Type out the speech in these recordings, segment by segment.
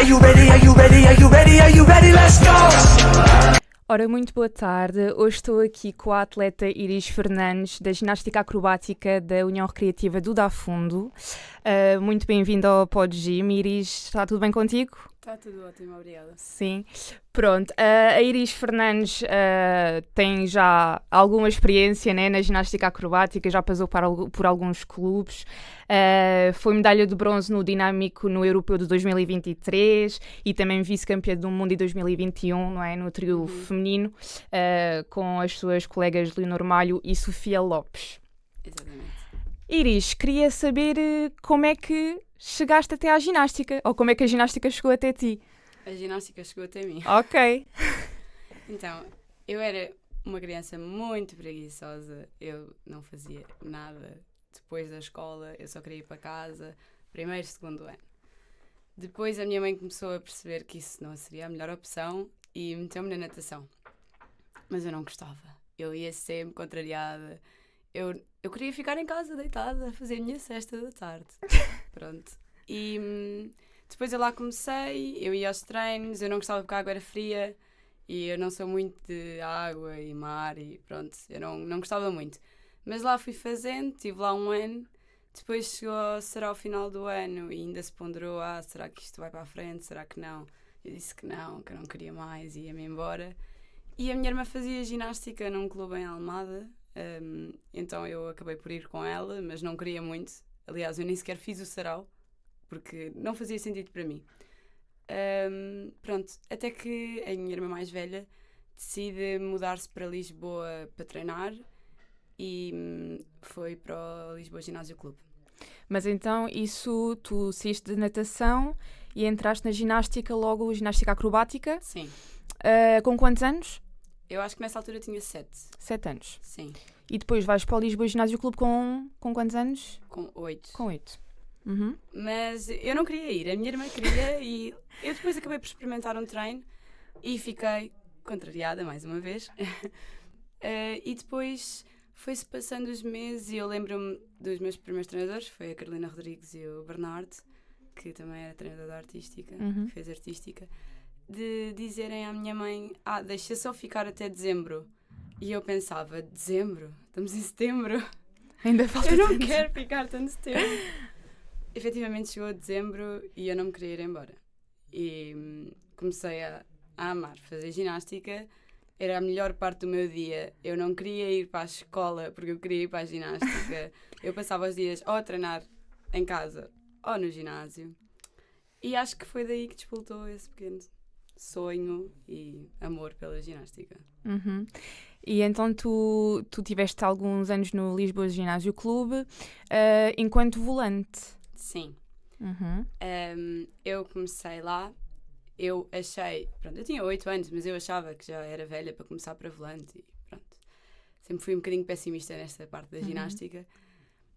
you ready? Are you ready? Are you ready? Are you ready? Let's go! Ora, muito boa tarde. Hoje estou aqui com a atleta Iris Fernandes, da ginástica acrobática da União Recreativa do Dafundo. Muito bem-vinda ao Pod Gym. Iris, está tudo bem contigo? Está tudo ótimo, obrigada. Sim. Pronto, a Iris Fernandes tem já alguma experiência, né, na ginástica acrobática, já passou por alguns clubes, foi medalha de bronze no Dinâmico no Europeu de 2023 e também vice-campeã do mundo em 2021, não é, no trio feminino, com as suas colegas Leonor Malho e Sofia Lopes. Exatamente. Iris, queria saber como é que chegaste até à ginástica, ou como é que a ginástica chegou até ti. A ginástica chegou até mim. Ok. Então, eu era uma criança muito preguiçosa, eu não fazia nada depois da escola, eu só queria ir para casa, primeiro e segundo ano. Depois a minha mãe começou a perceber que isso não seria a melhor opção e meteu-me na natação. Mas eu não gostava, eu ia sempre contrariada, eu queria ficar em casa deitada, a fazer a minha cesta da tarde. Pronto. E depois eu lá comecei, eu ia aos treinos, eu não gostava porque a água era fria e eu não sou muito de água e mar e pronto, eu não gostava muito. Mas lá fui fazendo, estive lá um ano, depois será o final do ano e ainda se ponderou, será que isto vai para a frente, será que não? Eu disse que eu não queria mais e ia-me embora. E a minha irmã fazia ginástica num clube em Almada, então eu acabei por ir com ela, mas não queria muito. Aliás, eu nem sequer fiz o sarau, porque não fazia sentido para mim. Pronto, até que a minha irmã mais velha decide mudar-se para Lisboa para treinar e foi para o Lisboa Ginásio Clube. Mas então, isso, tu saíste de natação e entraste na ginástica, logo ginástica acrobática? Sim. Com quantos anos? Eu acho que nessa altura tinha 7. 7 anos. Sim. E depois vais para o Lisboa Ginásio Clube com quantos anos? Com 8. Com 8. Mas eu não queria ir, a minha irmã queria e eu depois acabei por experimentar um treino e fiquei contrariada mais uma vez. E depois foi-se passando os meses e eu lembro-me dos meus primeiros treinadores, foi a Carolina Rodrigues e o Bernardo, que também era treinador da artística, que fez artística, de dizerem à minha mãe, deixa só ficar até dezembro. E eu pensava, dezembro? Estamos em setembro? Ainda falta Eu não tanto. quero ficar tanto tempo. Efetivamente chegou dezembro e eu não me queria ir embora. E comecei a amar fazer ginástica. Era a melhor parte do meu dia. Eu não queria ir para a escola porque eu queria ir para a ginástica. Eu passava os dias ou a treinar em casa ou no ginásio. E acho que foi daí que despoltou esse pequeno sonho e amor pela ginástica. E então tu tiveste alguns anos no Lisboa Ginásio Clube enquanto volante. Sim. Eu comecei lá, eu tinha 8 anos, mas eu achava que já era velha para começar para volante e pronto. Sempre fui um bocadinho pessimista nesta parte da ginástica.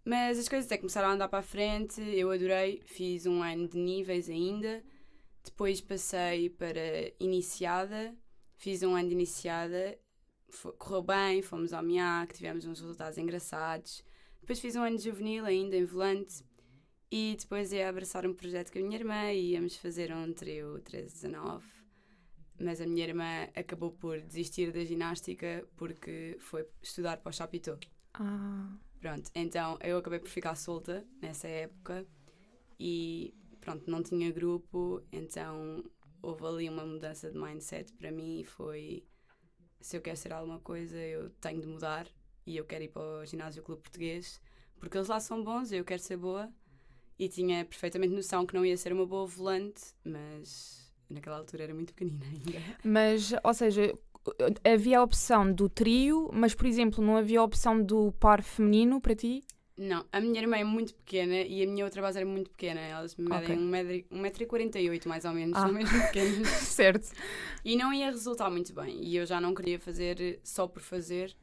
Mas as coisas até começaram a andar para a frente, eu adorei, fiz um ano de níveis ainda, depois passei para iniciada, fiz um ano de iniciada, correu bem, fomos ao MIAC, tivemos uns resultados engraçados, depois fiz um ano de juvenil ainda em volante. E depois ia abraçar um projeto com a minha irmã e íamos fazer um trio 13-19. Mas a minha irmã acabou por desistir da ginástica porque foi estudar para o Chapitão. Pronto, então eu acabei por ficar solta nessa época e pronto, não tinha grupo, então houve ali uma mudança de mindset para mim e foi, se eu quero ser alguma coisa eu tenho de mudar e eu quero ir para o Ginásio Clube Português porque eles lá são bons e eu quero ser boa. E tinha perfeitamente noção que não ia ser uma boa volante, mas naquela altura era muito pequenina ainda. Mas, ou seja, havia a opção do trio, mas, por exemplo, não havia a opção do par feminino para ti? Não, a minha irmã é muito pequena e a minha outra base era muito pequena. Elas me medem 1,48m mais ou menos, são mesmo pequenas. Certo. E não ia resultar muito bem. E eu já não queria fazer só por fazer.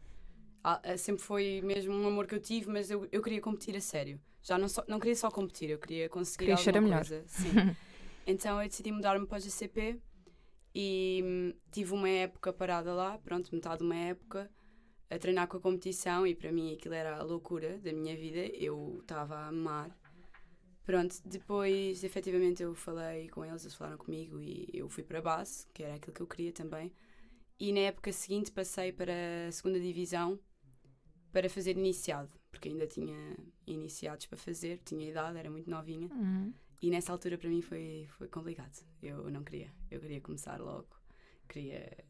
Sempre foi mesmo um amor que eu tive, mas eu queria competir a sério. Já não queria só competir, eu queria conseguir alguma coisa. Sim. Então eu decidi mudar-me para o GCP e tive uma época parada lá, pronto, metade de uma época, a treinar com a competição e para mim aquilo era a loucura da minha vida, eu estava a amar. Pronto, depois efetivamente eu falei com eles falaram comigo e eu fui para a base, que era aquilo que eu queria também. E na época seguinte passei para a segunda divisão para fazer iniciado, porque ainda tinha iniciados para fazer, tinha idade, era muito novinha. E nessa altura para mim foi complicado. Eu não queria, eu queria começar logo.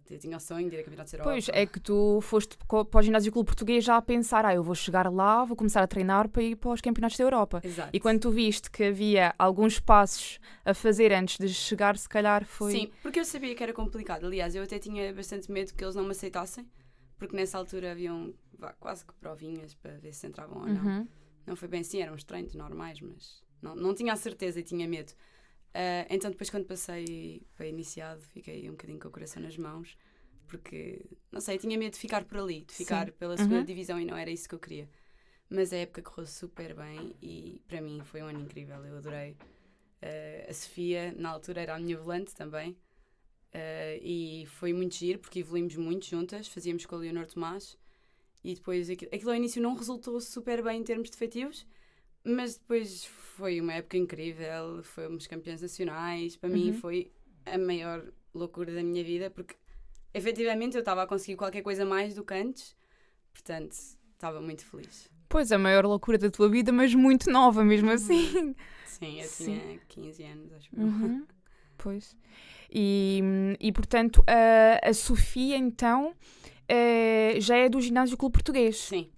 Eu tinha o sonho de ir a Campeonatos da Europa. Pois, é que tu foste para o Ginásio Clube Português já a pensar, eu vou chegar lá, vou começar a treinar para ir para os Campeonatos da Europa. Exato. E quando tu viste que havia alguns passos a fazer antes de chegar, se calhar foi... Sim, porque eu sabia que era complicado. Aliás, eu até tinha bastante medo que eles não me aceitassem, porque nessa altura haviam quase que provinhas para ver se entravam ou não. Não foi bem assim, eram uns treinos normais, mas não tinha a certeza e tinha medo. Então depois quando passei para iniciado fiquei um bocadinho com o coração nas mãos, porque, não sei, tinha medo de ficar por ali, de ficar pela segunda divisão e não era isso que eu queria. Mas a época correu super bem e para mim foi um ano incrível, eu adorei. A Sofia, na altura, era a minha volante também, e foi muito giro porque evoluímos muito juntas, fazíamos com a Leonor Tomás e depois aquilo ao início não resultou super bem em termos de feitios, mas depois foi uma época incrível, fomos campeões nacionais, para mim foi a maior loucura da minha vida, porque efetivamente eu estava a conseguir qualquer coisa mais do que antes, portanto estava muito feliz. Pois, a maior loucura da tua vida, mas muito nova mesmo assim. Sim, eu tinha 15 anos, acho que Pois. E portanto, a Sofia então já é do Ginásio Clube Português? Sim.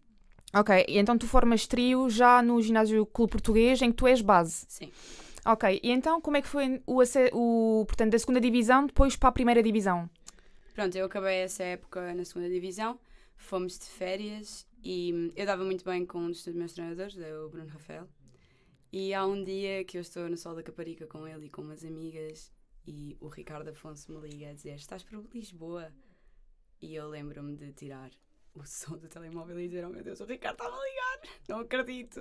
Ok, e então tu formas trio já no Ginásio Clube Português em que tu és base? Sim. Ok, e então como é que foi portanto, da segunda divisão depois para a primeira divisão? Pronto, eu acabei essa época na segunda divisão, fomos de férias e eu dava muito bem com um dos meus treinadores, o Bruno Rafael, e há um dia que eu estou no Sol da Caparica com ele e com umas amigas e o Ricardo Afonso me liga a dizer: estás para Lisboa? E eu lembro-me de tirar o som do telemóvel e dizer: oh meu Deus, o Ricardo estava a ligar, não acredito.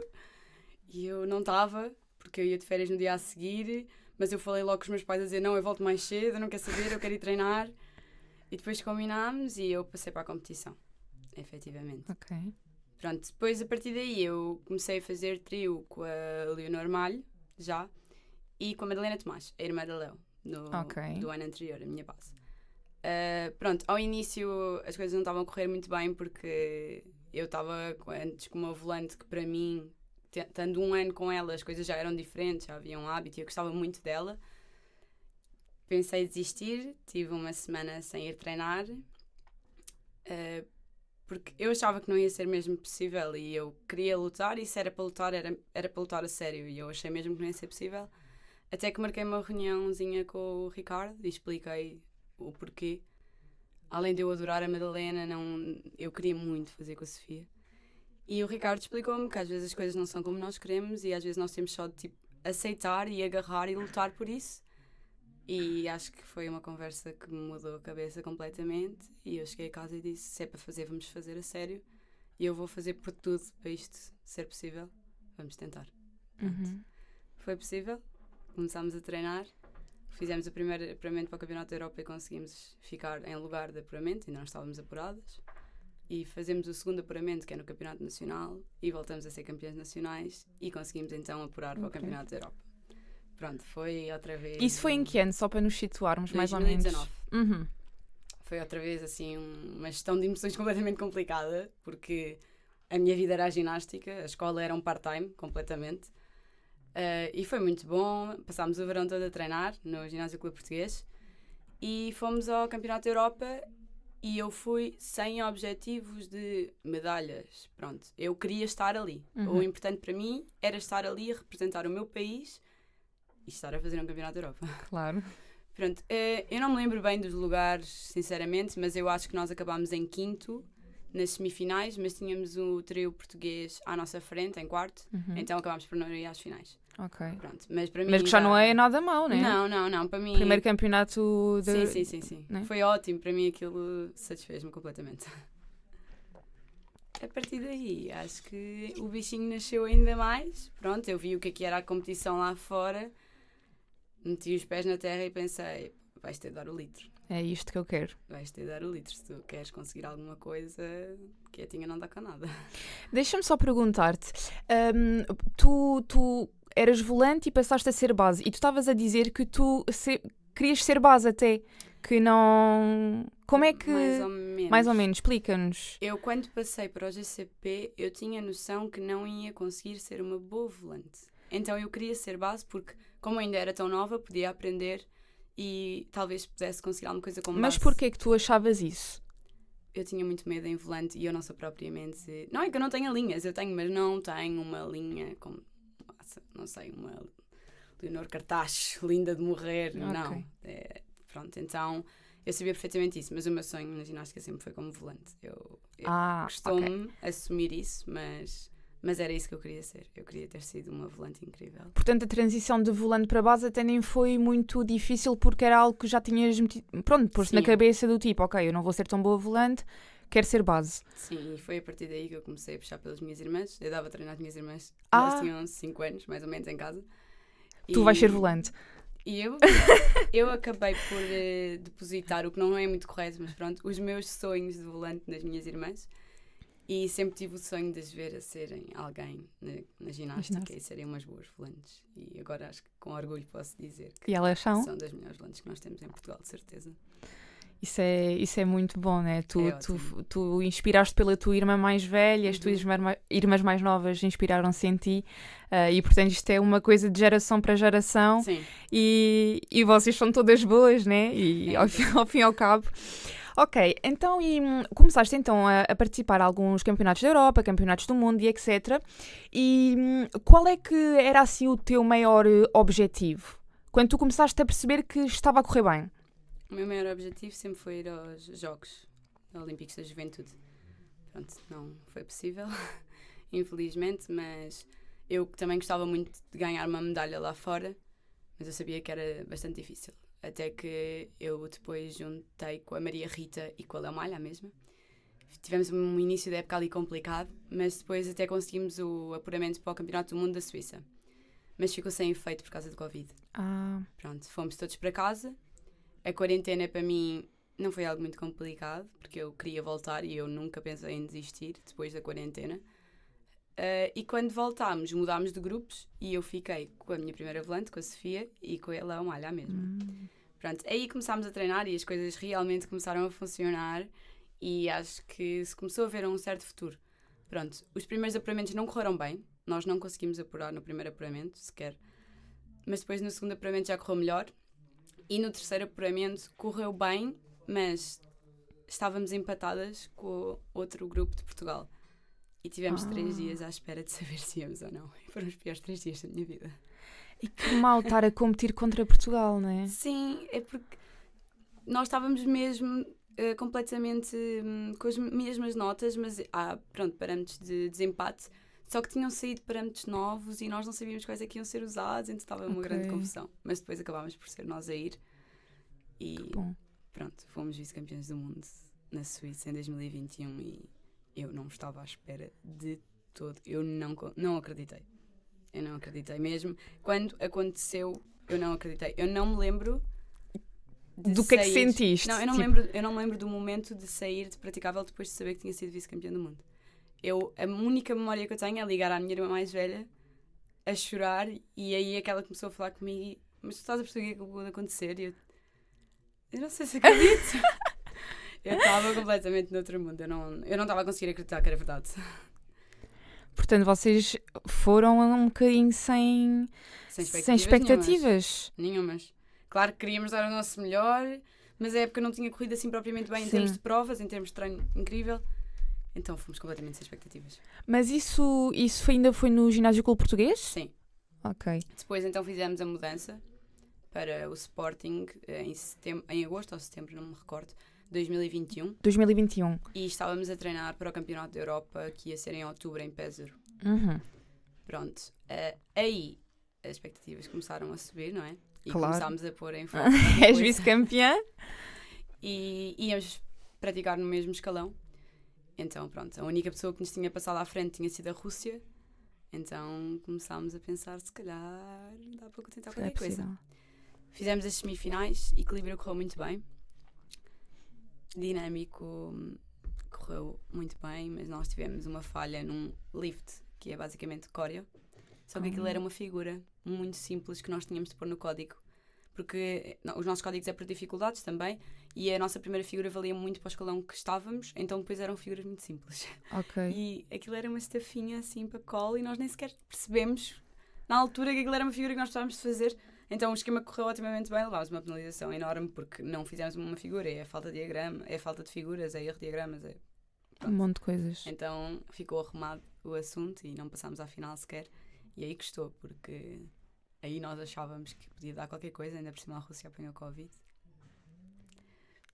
E eu não estava, porque eu ia de férias no dia a seguir, mas eu falei logo com os meus pais a dizer: não, eu volto mais cedo, eu não quero saber, eu quero ir treinar. E depois combinámos e eu passei para a competição, efetivamente. Ok. Pronto, depois a partir daí eu comecei a fazer trio com a Leonor Malho, já, e com a Madalena Tomás, a irmã da Léo, do ano anterior, a minha base. Pronto, ao início as coisas não estavam a correr muito bem porque eu estava antes com uma volante que para mim, estando um ano com ela, as coisas já eram diferentes, já havia um hábito e eu gostava muito dela. Pensei em desistir, tive uma semana sem ir treinar, porque eu achava que não ia ser mesmo possível e eu queria lutar e se era para lutar, era para lutar a sério e eu achei mesmo que não ia ser possível. Até que marquei uma reuniãozinha com o Ricardo e expliquei o porquê. Além de eu adorar a Madalena, eu queria muito fazer com a Sofia. E o Ricardo explicou-me que às vezes as coisas não são como nós queremos e às vezes nós temos só de aceitar e agarrar e lutar por isso. E acho que foi uma conversa que me mudou a cabeça completamente e eu cheguei a casa e disse: se é para fazer, vamos fazer a sério e eu vou fazer por tudo para isto ser possível, vamos tentar. Foi possível, começámos a treinar, fizemos o primeiro apuramento para o Campeonato da Europa e conseguimos ficar em lugar de apuramento, ainda não estávamos apuradas, e fazemos o segundo apuramento, que é no Campeonato Nacional, e voltamos a ser campeões nacionais e conseguimos então apurar para o Campeonato da Europa. Pronto, foi outra vez... Isso foi em que ano? Só para nos situarmos mais ou menos. 2019. Foi outra vez assim uma gestão de emoções completamente complicada, porque a minha vida era a ginástica, a escola era um part-time completamente, e foi muito bom. Passámos o verão todo a treinar no Ginásio Clube Português e fomos ao Campeonato da Europa e eu fui sem objetivos de medalhas. Pronto, eu queria estar ali. O importante para mim era estar ali a representar o meu país e estar a fazer um Campeonato da Europa. Claro. Pronto, eu não me lembro bem dos lugares, sinceramente, mas eu acho que nós acabámos em quinto nas semifinais, mas tínhamos o trio português à nossa frente, em quarto, então acabámos por não ir às finais. Ok. Pronto, mas para mim... Mas que já não é nada mau, né? Não, para mim... Primeiro campeonato de... Sim. Né? Foi ótimo, para mim aquilo satisfez-me completamente. A partir daí, acho que o bichinho nasceu ainda mais. Pronto, eu vi o que era a competição lá fora, meti os pés na terra e pensei: vais ter de dar o litro. É isto que eu quero. Vais ter de dar o litro. Se tu queres conseguir alguma coisa, quietinha não dá cá nada. Deixa-me só perguntar-te. Tu eras volante e passaste a ser base. E tu estavas a dizer que tu querias ser base até, que não... Como é que... Mais ou menos. Mais ou menos, explica-nos. Eu, quando passei para o GCP, eu tinha noção que não ia conseguir ser uma boa volante. Então eu queria ser base porque, como eu ainda era tão nova, podia aprender e talvez pudesse conseguir alguma coisa como Mas base. porquê que tu achavas isso? Eu tinha muito medo em volante e eu não sou propriamente... Não é que eu não tenha linhas, eu tenho, mas não tenho uma linha como, não sei, uma Leonor Cartacho, linda de morrer, não. Pronto, então eu sabia perfeitamente isso, mas o meu sonho na ginástica sempre foi como volante. Eu costumo assumir isso, mas era isso que eu queria ser. Eu queria ter sido uma volante incrível. Portanto, a transição de volante para base até nem foi muito difícil porque era algo que já tinhas metido... Pronto, pôs-te na cabeça do tipo, ok, eu não vou ser tão boa volante, quero ser base. Sim, e foi a partir daí que eu comecei a puxar pelas minhas irmãs. Eu dava a treinar as minhas irmãs, elas tinham 5 anos, mais ou menos, em casa. Tu vais ser volante. E eu acabei por depositar, o que não é muito correto, mas pronto, os meus sonhos de volante nas minhas irmãs. E sempre tive o sonho de as ver a serem alguém na ginástica e serem umas boas volantes. E agora acho que com orgulho posso dizer que são das melhores volantes que nós temos em Portugal, de certeza. Isso é muito bom, né? Tu inspiraste pela tua irmã mais velha, as tuas irmãs mais novas inspiraram-se em ti e, portanto, isto é uma coisa de geração para geração. Sim. E vocês são todas boas, né? E ao fim e ao cabo. Ok, então começaste então a participar em alguns campeonatos da Europa, campeonatos do mundo e etc. E qual é que era assim o teu maior objetivo? Quando tu começaste a perceber que estava a correr bem? O meu maior objetivo sempre foi ir aos Jogos Olímpicos da Juventude. Pronto, não foi possível, infelizmente, mas eu também gostava muito de ganhar uma medalha lá fora, mas eu sabia que era bastante difícil. Até que eu depois juntei com a Maria Rita e com a Léo Malha, a mesma. Tivemos um início da época ali complicado, mas depois até conseguimos o apuramento para o Campeonato do Mundo da Suíça. Mas ficou sem efeito por causa do Covid. Pronto, fomos todos para casa. A quarentena para mim não foi algo muito complicado, porque eu queria voltar e eu nunca pensei em desistir depois da quarentena. E quando voltámos, mudámos de grupos e eu fiquei com a minha primeira volante, com a Sofia, e com a Léo Malha, a mesma. Pronto, aí começámos a treinar e as coisas realmente começaram a funcionar e acho que se começou a ver um certo futuro. Pronto, os primeiros apuramentos não correram bem, nós não conseguimos apurar no primeiro apuramento sequer, mas depois no segundo apuramento já correu melhor e no terceiro apuramento correu bem, mas estávamos empatadas com outro grupo de Portugal. E tivemos 3 dias à espera de saber se íamos ou não. E foram os piores 3 dias da minha vida. E que mal estar a competir contra Portugal, não é? Sim, é porque nós estávamos mesmo completamente com as mesmas notas, mas pronto, parâmetros de desempate. Só que tinham saído parâmetros novos e nós não sabíamos quais é que iam ser usados, então estava uma grande confusão. Mas depois acabámos por ser nós a ir. E pronto, fomos vice-campeões do mundo na Suíça em 2021 e eu não estava à espera de todo. Eu não acreditei. Eu não acreditei mesmo. Quando aconteceu, eu não acreditei. Eu não me lembro do que é que sentiste. Não, eu não me lembro do momento de sair de praticável depois de saber que tinha sido vice-campeã do mundo. A única memória que eu tenho é ligar à minha irmã mais velha a chorar e aí é que ela começou a falar comigo e, mas tu estás a perceber o que é que pode acontecer? E eu não sei se acredito. Eu estava completamente noutro mundo. Eu não estava a conseguir acreditar que era verdade. Portanto, vocês foram um bocadinho sem expectativas. Nenhumas. Claro que queríamos dar o nosso melhor, mas a época não tinha corrido assim propriamente bem em termos de provas, em termos de treino incrível. Então fomos completamente sem expectativas. Mas isso ainda foi no Ginásio Clube Português? Sim. Ok. Depois então fizemos a mudança para o Sporting em agosto ou setembro, não me recordo, 2021. 2021. E estávamos a treinar para o Campeonato da Europa, que ia ser em outubro, em Péssaro. Pronto. Aí as expectativas começaram a subir, não é? E começámos a pôr em foco. És vice-campeã? E íamos praticar no mesmo escalão. Então, pronto, a única pessoa que nos tinha passado à frente tinha sido a Rússia. Então começámos a pensar, se calhar dá para tentar qualquer coisa. Fizemos as semifinais, equilíbrio correu muito bem. Dinâmico correu muito bem, mas nós tivemos uma falha num lift, que é basicamente coreo, Só que aquilo era uma figura muito simples que nós tínhamos de pôr no código. Porque os nossos códigos é por dificuldades também, e a nossa primeira figura valia muito para o escalão que estávamos, então depois eram figuras muito simples. Ok. E aquilo era uma estafinha assim para cola e nós nem sequer percebemos na altura que aquilo era uma figura que nós precisávamos de fazer. Então o esquema correu otimamente bem, levámos uma penalização enorme porque não fizemos uma figura, é falta de diagrama, é falta de figuras, é erro de diagramas, é... Um monte de coisas. Então ficou arrumado o assunto e não passámos à final sequer. E aí custou, porque aí nós achávamos que podia dar qualquer coisa, ainda por cima a Rússia apanhou Covid.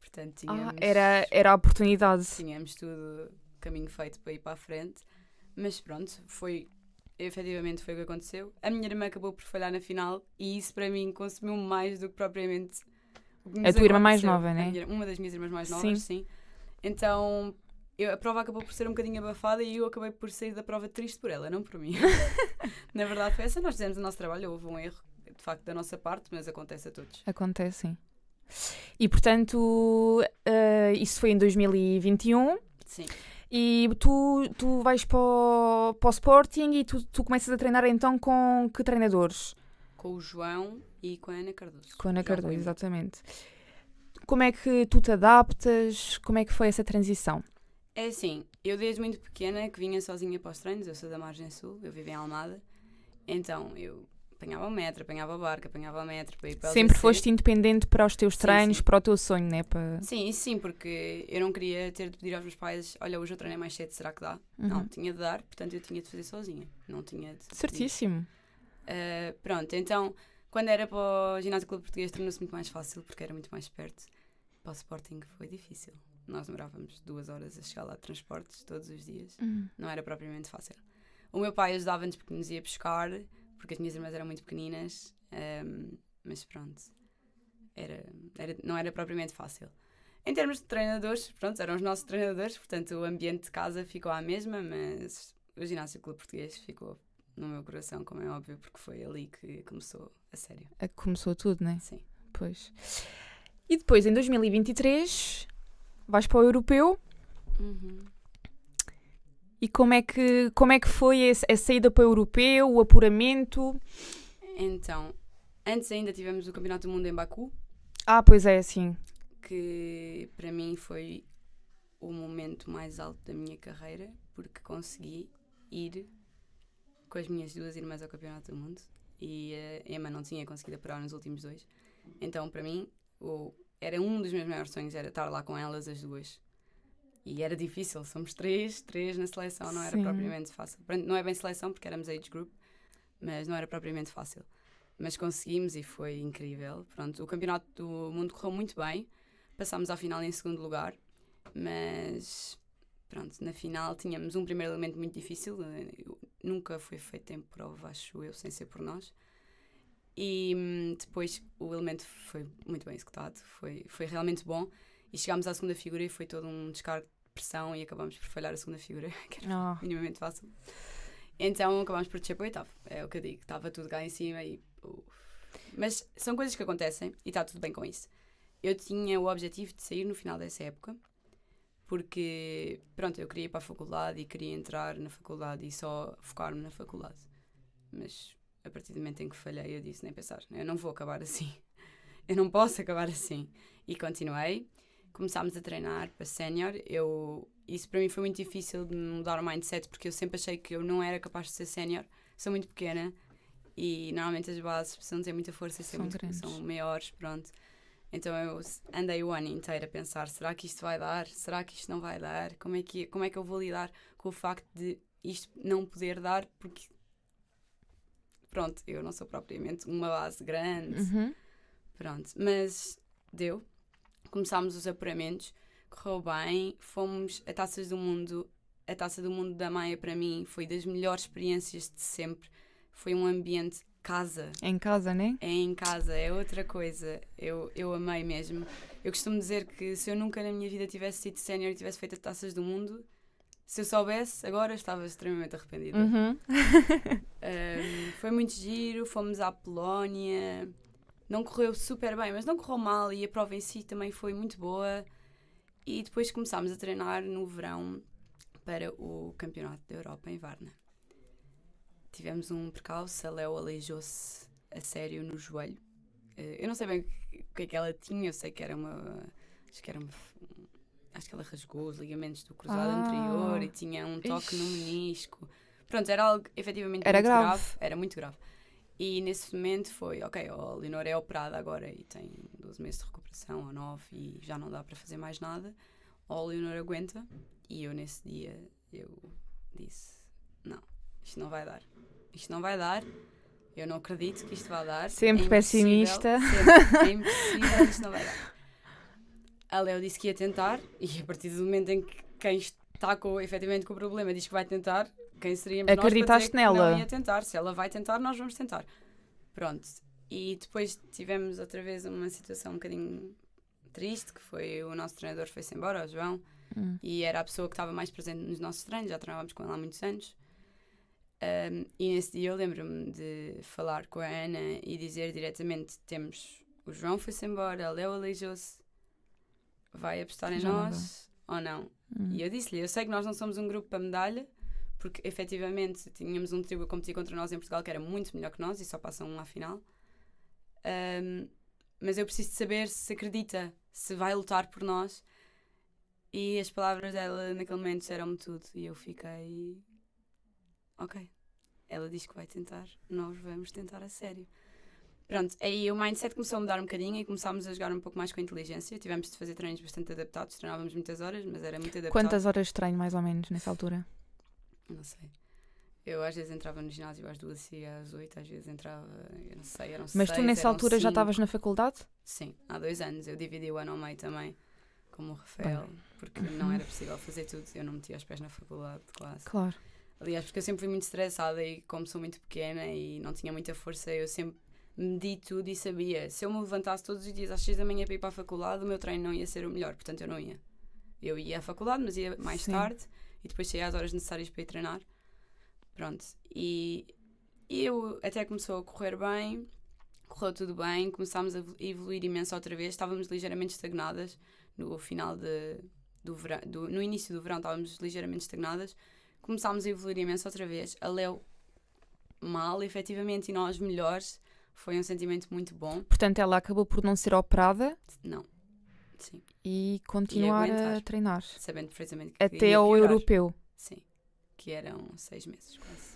Portanto, tínhamos, Era a oportunidade. tínhamos tudo caminho feito para ir para a frente. Mas pronto, efetivamente foi o que aconteceu. A minha irmã acabou por falhar na final e isso para mim consumiu mais do que propriamente o que nos A tua irmã mais aconteceu. nova, né? Uma das minhas irmãs mais novas, sim. Então a prova acabou por ser um bocadinho abafada e eu acabei por sair da prova triste por ela, não por mim. Na verdade foi essa, nós fizemos o nosso trabalho, houve um erro de facto da nossa parte, mas acontece a todos. Acontece, sim. E portanto, isso foi em 2021. Sim. E tu vais para o Sporting e tu começas a treinar então com que treinadores? Com o João e com a Ana Cardoso. Com a Ana João Cardoso, Coimbra. exatamente. Como é que tu te adaptas? Como é que foi essa transição? É assim, eu desde muito pequena que vinha sozinha para os treinos, eu sou da Margem Sul, eu vivo em Almada, então eu apanhava o metro, apanhava a barca, apanhava o metro para ir para o Sempre LGC. foste independente para os teus Sim, treinos, sim. para o teu sonho, né? Sim, isso sim, porque eu não queria ter de pedir aos meus pais, olha, hoje eu treinei mais cedo, será que dá? Não, tinha de dar, portanto eu tinha de fazer sozinha, não tinha de pedir. Certíssimo. Pronto, então quando era para o Ginásio Clube Português tornou-se muito mais fácil porque era muito mais perto. Para o Sporting foi difícil. Nós demorávamos 2 horas a chegar lá de transportes todos os dias. Não era propriamente fácil. O meu pai ajudava-nos porque nos ia pescar, porque as minhas irmãs eram muito pequeninas, mas pronto, não era propriamente fácil. Em termos de treinadores, pronto, eram os nossos treinadores, portanto o ambiente de casa ficou à mesma, mas o Ginásio Clube Português ficou no meu coração, como é óbvio, porque foi ali que começou a sério. É que começou tudo, né? Sim. Pois. E depois, em 2023, vais para o Europeu. E como é que foi a saída para o Europeu, o apuramento? Então, antes ainda tivemos o Campeonato do Mundo em Baku, Pois é, sim. que para mim foi o momento mais alto da minha carreira, porque consegui ir com as minhas 2 irmãs ao Campeonato do Mundo e a Emma não tinha conseguido apurar nos últimos 2. Então, para mim, era um dos meus maiores sonhos, era estar lá com elas, as 2. E era difícil, somos 3 na seleção, não era Sim. propriamente fácil. Não é bem seleção, porque éramos age group, mas não era propriamente fácil. Mas conseguimos e foi incrível. Pronto, o Campeonato do Mundo correu muito bem, passámos à final em segundo lugar, mas pronto, na final tínhamos um primeiro elemento muito difícil, nunca foi feito em prova, acho eu, sem ser por nós. E depois o elemento foi muito bem executado, foi realmente bom. E chegámos à segunda figura e foi todo um descargo de pressão e acabámos por falhar a segunda figura, que era minimamente fácil. Então acabámos por descer para o oitavo, é o que eu digo, estava tudo cá em cima e... Mas são coisas que acontecem e está tudo bem com isso. Eu tinha o objetivo de sair no final dessa época, porque, pronto, eu queria ir para a faculdade e queria entrar na faculdade e só focar-me na faculdade. Mas a partir do momento em que falhei, eu disse, nem pensar, eu não vou acabar assim. Eu não posso acabar assim. E continuei. Começámos a treinar para sénior. Isso para mim foi muito difícil de mudar o mindset, porque eu sempre achei que eu não era capaz de ser sénior. Sou muito pequena e normalmente as bases precisam ter muita força e são maiores, pronto. Então eu andei o ano inteiro a pensar, será que isto vai dar? Será que isto não vai dar? Como é que eu vou lidar com o facto de isto não poder dar? Porque, pronto, eu não sou propriamente uma base grande. Pronto, mas deu. Começámos os apuramentos, correu bem, fomos a Taças do Mundo. A Taça do Mundo da Maia para mim foi das melhores experiências de sempre. Foi um ambiente casa. Em casa, né? É em casa, é outra coisa. Eu amei mesmo. Eu costumo dizer que se eu nunca na minha vida tivesse sido sénior e tivesse feito as Taças do Mundo, se eu soubesse, agora estava extremamente arrependida. Foi muito giro, fomos à Polónia. Não correu super bem, mas não correu mal e a prova em si também foi muito boa. E depois começámos a treinar no verão para o Campeonato da Europa em Varna. tivemos um percalço, a Léo aleijou-se a sério no joelho. Eu não sei bem o que é que ela tinha, eu sei que era acho que ela rasgou os ligamentos do cruzado anterior e tinha um toque no menisco. Pronto, era algo efetivamente Era muito grave. grave. Era muito grave. E nesse momento foi, ok, a Leonor é operada agora e tem 12 meses de recuperação ou 9 e já não dá para fazer mais nada. Ou a Leonor aguenta. E eu nesse dia, eu disse, não, isto não vai dar. Isto não vai dar. Eu não acredito que isto vai dar. Sempre pessimista. Sempre. É impossível, isto não vai dar. A Léo disse que ia tentar e a partir do momento em que quem está efetivamente com o problema diz que vai tentar, quem seríamos nós para dizer Acreditaste que nela? não ia tentar? Se ela vai tentar, nós vamos tentar. Pronto. E depois tivemos outra vez uma situação um bocadinho triste, que foi o nosso treinador foi-se embora, o João, e era a pessoa que estava mais presente nos nossos treinos, já treinávamos com ele há muitos anos. E nesse dia eu lembro-me de falar com a Ana e dizer diretamente, o João foi-se embora, a Léo aleijou-se, vai apostar em Já não nós ou não? E eu disse-lhe, eu sei que nós não somos um grupo para medalha, porque efetivamente tínhamos um trio a competir contra nós em Portugal que era muito melhor que nós e só passam um à final. Mas eu preciso de saber se acredita, se vai lutar por nós. E as palavras dela naquele momento disseram-me tudo e eu fiquei... Ok, ela diz que vai tentar, nós vamos tentar a sério. Pronto, aí o mindset começou a mudar um bocadinho e começámos a jogar um pouco mais com a inteligência. Tivemos de fazer treinos bastante adaptados, treinávamos muitas horas, mas era muito adaptado. Quantas horas de treino, mais ou menos, nessa altura? Não sei. Eu às vezes entrava no ginásio às 2 e às 8, às vezes entrava, eu não sei, eram 6, Mas tu nessa altura já estavas na faculdade? Sim, há 2 anos. Eu dividi o ano ao meio também, como o Rafael, porque não era possível fazer tudo. Eu não metia os pés na faculdade, quase. Claro. Aliás, porque eu sempre fui muito estressada e como sou muito pequena e não tinha muita força, eu sempre medi tudo e sabia. Se eu me levantasse todos os dias às 6 da manhã para ir para a faculdade, o meu treino não ia ser o melhor, portanto eu não ia. Eu ia à faculdade, mas ia mais tarde e depois saía às horas necessárias para ir treinar. Pronto. E eu até começou a correr bem, correu tudo bem, começámos a evoluir imenso outra vez, estávamos ligeiramente estagnadas no final do verão, no início do verão estávamos ligeiramente estagnadas, começámos a evoluir imenso outra vez, a Léo mal, efetivamente, e nós melhores, foi um sentimento muito bom. Portanto, ela acabou por não ser operada? Não, sim. E continuar a treinar? Sabendo perfeitamente que até ia ao piorar. europeu? Sim, que eram 6 meses quase.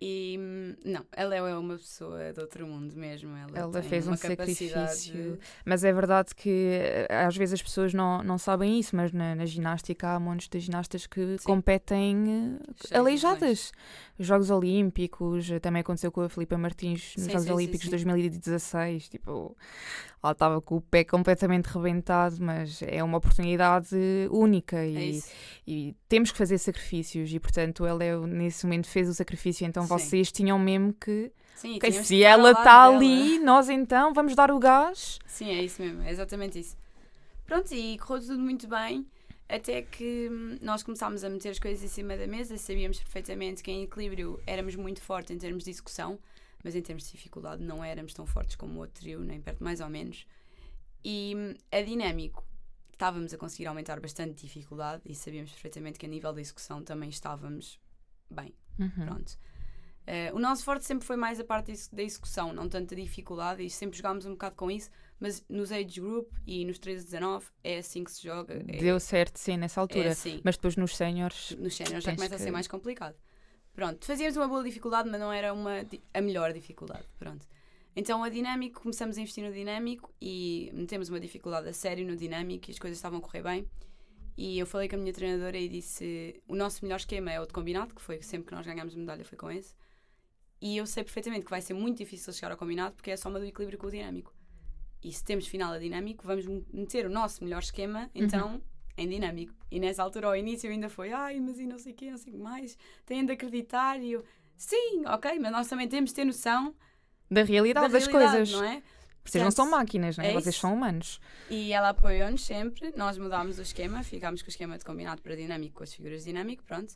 E não, ela é uma pessoa de outro mundo mesmo. Ela tem fez um uma capacidade sacrifício. Mas é verdade que às vezes as pessoas não sabem isso, mas na ginástica há montes de ginastas que competem aleijadas. Os Jogos Olímpicos, também aconteceu com a Filipa Martins nos Jogos Olímpicos de 2016. Tipo, ela estava com o pé completamente rebentado, mas é uma oportunidade única e temos que fazer sacrifícios. E portanto, ela nesse momento fez o sacrifício, então vocês tinham mesmo que... Sim, okay, se ela está ali, nós então vamos dar o gás. Sim, é isso mesmo, é exatamente isso. Pronto, e correu tudo muito bem, até que nós começámos a meter as coisas em cima da mesa, sabíamos perfeitamente que em equilíbrio éramos muito fortes em termos de execução, mas em termos de dificuldade não éramos tão fortes como o outro trio, nem perto mais ou menos. E a dinâmico, estávamos a conseguir aumentar bastante dificuldade e sabíamos perfeitamente que a nível da execução também estávamos bem. Pronto. O nosso forte sempre foi mais a parte da execução, não tanto a dificuldade, e sempre jogámos um bocado com isso, mas nos age group e nos 13-19 é assim que se joga. Deu certo, sim, nessa altura. É assim. Mas depois nos séniores... Nos séniores já começa a ser mais complicado. Pronto, fazíamos uma boa dificuldade, mas não era a melhor dificuldade. Pronto. Então a dinâmico, começamos a investir no dinâmico e metemos uma dificuldade a sério no dinâmico e as coisas estavam a correr bem. E eu falei com a minha treinadora e disse: o nosso melhor esquema é o de combinado, que foi sempre que nós ganhámos medalha, foi com esse. E eu sei perfeitamente que vai ser muito difícil chegar ao combinado porque é a soma do equilíbrio com o dinâmico. E se temos final a dinâmico, vamos meter o nosso melhor esquema, então, em dinâmico. E nessa altura, ao início, ainda foi: ai, mas e não sei o quê, não sei o que mais, têm de acreditar. E eu: sim, ok, mas nós também temos de ter noção da realidade das coisas. Não é? Vocês não são máquinas, não é? Vocês isso. são humanos. E ela apoiou-nos sempre, nós mudámos o esquema, ficámos com o esquema de combinado para dinâmico, com as figuras de dinâmico, pronto.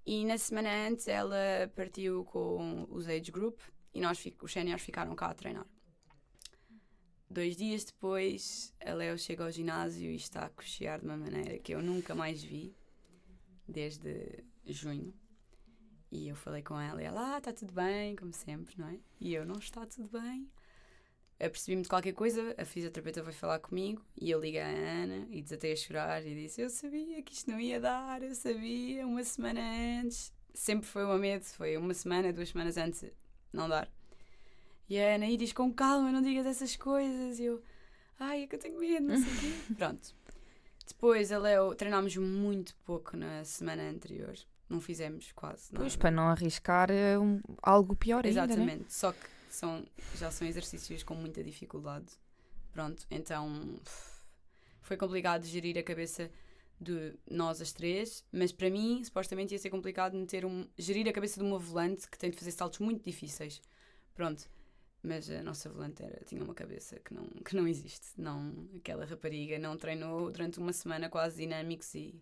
E na semana antes ela partiu com os age group e os séniores ficaram cá a treinar. 2 dias depois, a Léo chega ao ginásio e está a cochear de uma maneira que eu nunca mais vi, desde junho. E eu falei com ela e ela, está tudo bem, como sempre, não é? E eu, não está tudo bem. Apercebi-me de qualquer coisa, a fisioterapeuta foi falar comigo e eu liguei à Ana e desatei a chorar e disse, eu sabia que isto não ia dar, eu sabia, uma semana antes. Sempre foi o meu medo, foi uma semana, 2 semanas antes, não dar. E a Ana aí diz, com calma, não digas essas coisas. E eu, ai, é que eu tenho medo, não sei o quê. Pronto. Depois a Leo treinámos muito pouco na semana anterior. Não fizemos quase nada. Pois, para não arriscar algo pior ainda, Exatamente. né? Só que já são exercícios com muita dificuldade. Pronto, então foi complicado gerir a cabeça de nós as 3, mas para mim, supostamente, ia ser complicado gerir a cabeça de uma volante que tem de fazer saltos muito difíceis. Pronto. Mas a nossa volante tinha uma cabeça que não existe. Não, aquela rapariga não treinou durante uma semana quase dinâmicos e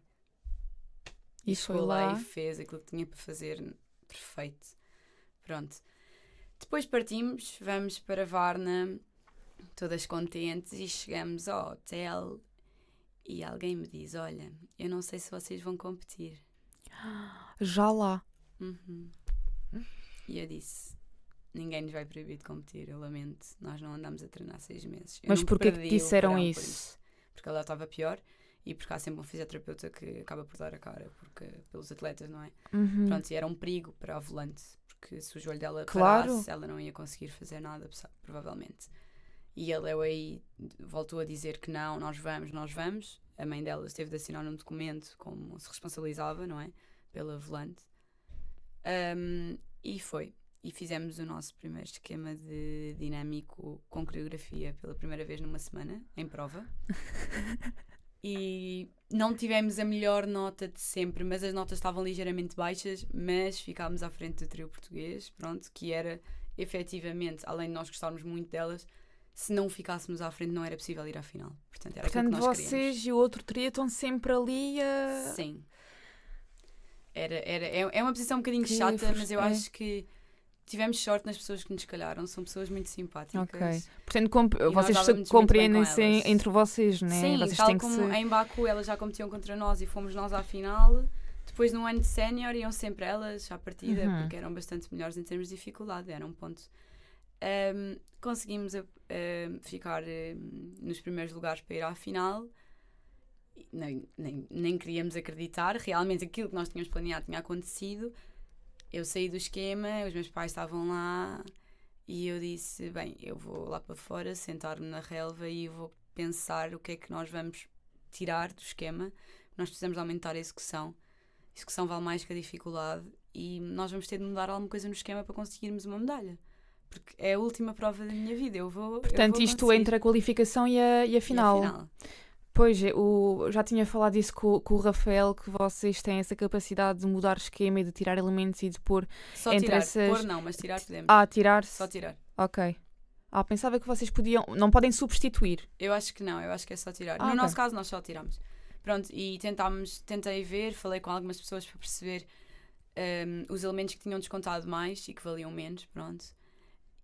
chegou lá e fez aquilo que tinha para fazer perfeito. Pronto. Depois partimos, vamos para Varna, todas contentes, e chegamos ao hotel e alguém me diz, olha, eu não sei se vocês vão competir. Já lá. Uhum. E eu disse, ninguém nos vai proibir de competir, eu lamento, nós não andamos a treinar 6 meses. Mas porquê que disseram isso? Porque ela estava pior e porque há sempre um fisioterapeuta que acaba por dar a cara pelos atletas, não é? Uhum. Pronto, e era um perigo para a volante, porque se o joelho dela Claro. parasse, ela não ia conseguir fazer nada, provavelmente. E ele aí voltou a dizer que não, nós vamos. A mãe dela teve de assinar um documento como se responsabilizava, não é? Pela volante. E foi. E fizemos o nosso primeiro esquema de dinâmico com coreografia pela primeira vez numa semana, em prova. E não tivemos a melhor nota de sempre, mas as notas estavam ligeiramente baixas, mas ficámos à frente do trio português, pronto, que era, efetivamente, além de nós gostarmos muito delas, se não ficássemos à frente não era possível ir à final. Portanto, era aquilo que nós vocês queríamos. E o outro trio estão sempre ali a... Sim. É uma posição um bocadinho chata, mas eu acho que tivemos sorte nas pessoas que nos calharam. São pessoas muito simpáticas. Ok. Portanto, vocês dávamos muito compreendem-se bem com elas. entre vocês, né? Sim, vocês tal têm que como se... em Baku elas já competiam contra nós e fomos nós à final. Depois, no ano de sénior, iam sempre elas à partida, porque eram bastante melhores em termos de dificuldade. Era um ponto. Conseguimos ficar nos primeiros lugares para ir à final. Nem queríamos acreditar. Realmente aquilo que nós tínhamos planeado tinha acontecido. Eu saí do esquema, os meus pais estavam lá e eu disse, bem, eu vou lá para fora, sentar-me na relva e vou pensar o que é que nós vamos tirar do esquema. Nós precisamos aumentar a execução. A execução vale mais que a dificuldade e nós vamos ter de mudar alguma coisa no esquema para conseguirmos uma medalha. Porque é a última prova da minha vida. Portanto, isto entre a qualificação e a final. Pois, eu já tinha falado isso com o Rafael, que vocês têm essa capacidade de mudar esquema e de tirar elementos e de pôr só entre tirar, essas... pôr não, mas tirar podemos. Tirar? Só tirar. Ok. Pensava que vocês podiam... Não podem substituir. Eu acho que não, eu acho que é só tirar. No ok. nosso caso, nós só tiramos. Pronto, e tentei ver, falei com algumas pessoas para perceber os elementos que tinham descontado mais e que valiam menos, pronto.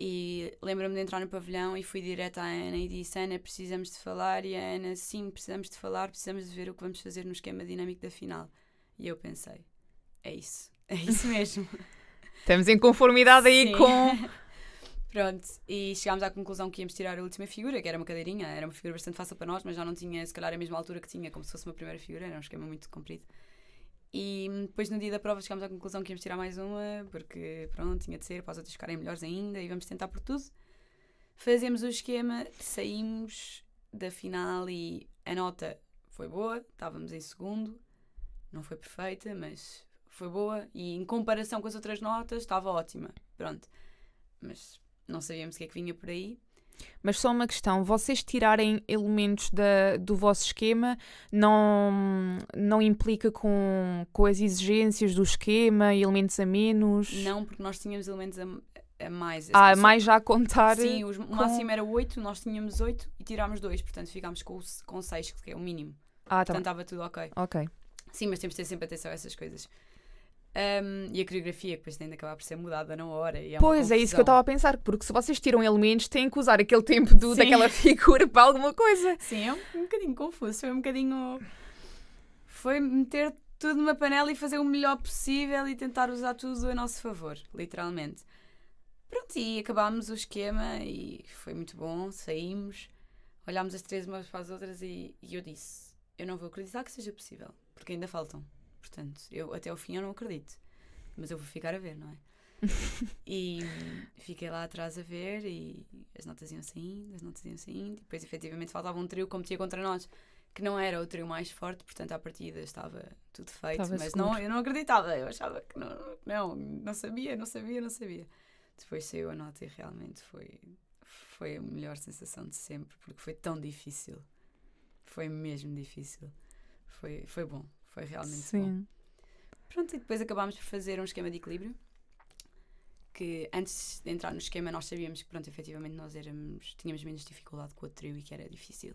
E lembro-me de entrar no pavilhão e fui direto à Ana e disse, Ana, precisamos de falar. E a Ana, sim, precisamos de falar, precisamos de ver o que vamos fazer no esquema dinâmico da final. E eu pensei, é isso mesmo. Estamos em conformidade aí Sim. com... Pronto, e chegámos à conclusão que íamos tirar a última figura, que era uma cadeirinha, era uma figura bastante fácil para nós, mas já não tinha, se calhar, a mesma altura que tinha, como se fosse uma primeira figura, era um esquema muito comprido. E depois, no dia da prova, chegámos à conclusão que íamos tirar mais uma, porque, pronto, tinha de ser, para os outros ficarem melhores ainda, e vamos tentar por tudo. Fazemos o esquema, saímos da final e a nota foi boa, estávamos em segundo, não foi perfeita, mas foi boa, e em comparação com as outras notas, estava ótima, pronto. Mas não sabíamos o que é que vinha por aí. Mas só uma questão, vocês tirarem elementos do vosso esquema não implica com as exigências do esquema, elementos a menos? Não, porque nós tínhamos elementos a mais. Mais já a contar? Sim, o máximo era 8, nós tínhamos 8 e tirámos 2, portanto ficámos com 6, que é o mínimo. Portanto estava tudo ok. Ok. Sim, mas temos de ter sempre atenção a essas coisas. E a coreografia, que depois tem de acabar por ser mudada na hora. E Pois, é isso que eu estava a pensar, porque se vocês tiram elementos, têm que usar aquele tempo daquela figura para alguma coisa. Sim, é um bocadinho confuso. Foi um bocadinho... Foi meter tudo numa panela e fazer o melhor possível e tentar usar tudo a nosso favor, literalmente. Pronto, e acabámos o esquema e foi muito bom, saímos, olhámos as três umas para as outras e eu disse, eu não vou acreditar que seja possível, porque ainda faltam. Portanto, eu até ao fim eu não acredito, mas eu vou ficar a ver, não é? E fiquei lá atrás a ver e as notas iam saindo, e depois efetivamente faltava um trio que competia contra nós, que não era o trio mais forte, portanto à partida estava tudo feito, Estava mas seguro. não, eu não acreditava, eu achava que não sabia. Depois saiu a nota e realmente foi a melhor sensação de sempre, porque foi tão difícil, foi mesmo difícil, foi bom, foi realmente bom. Sim. Pronto, e depois acabámos por fazer um esquema de equilíbrio, que antes de entrar no esquema nós sabíamos que, pronto, efetivamente nós tínhamos menos dificuldade com o trio e que era difícil.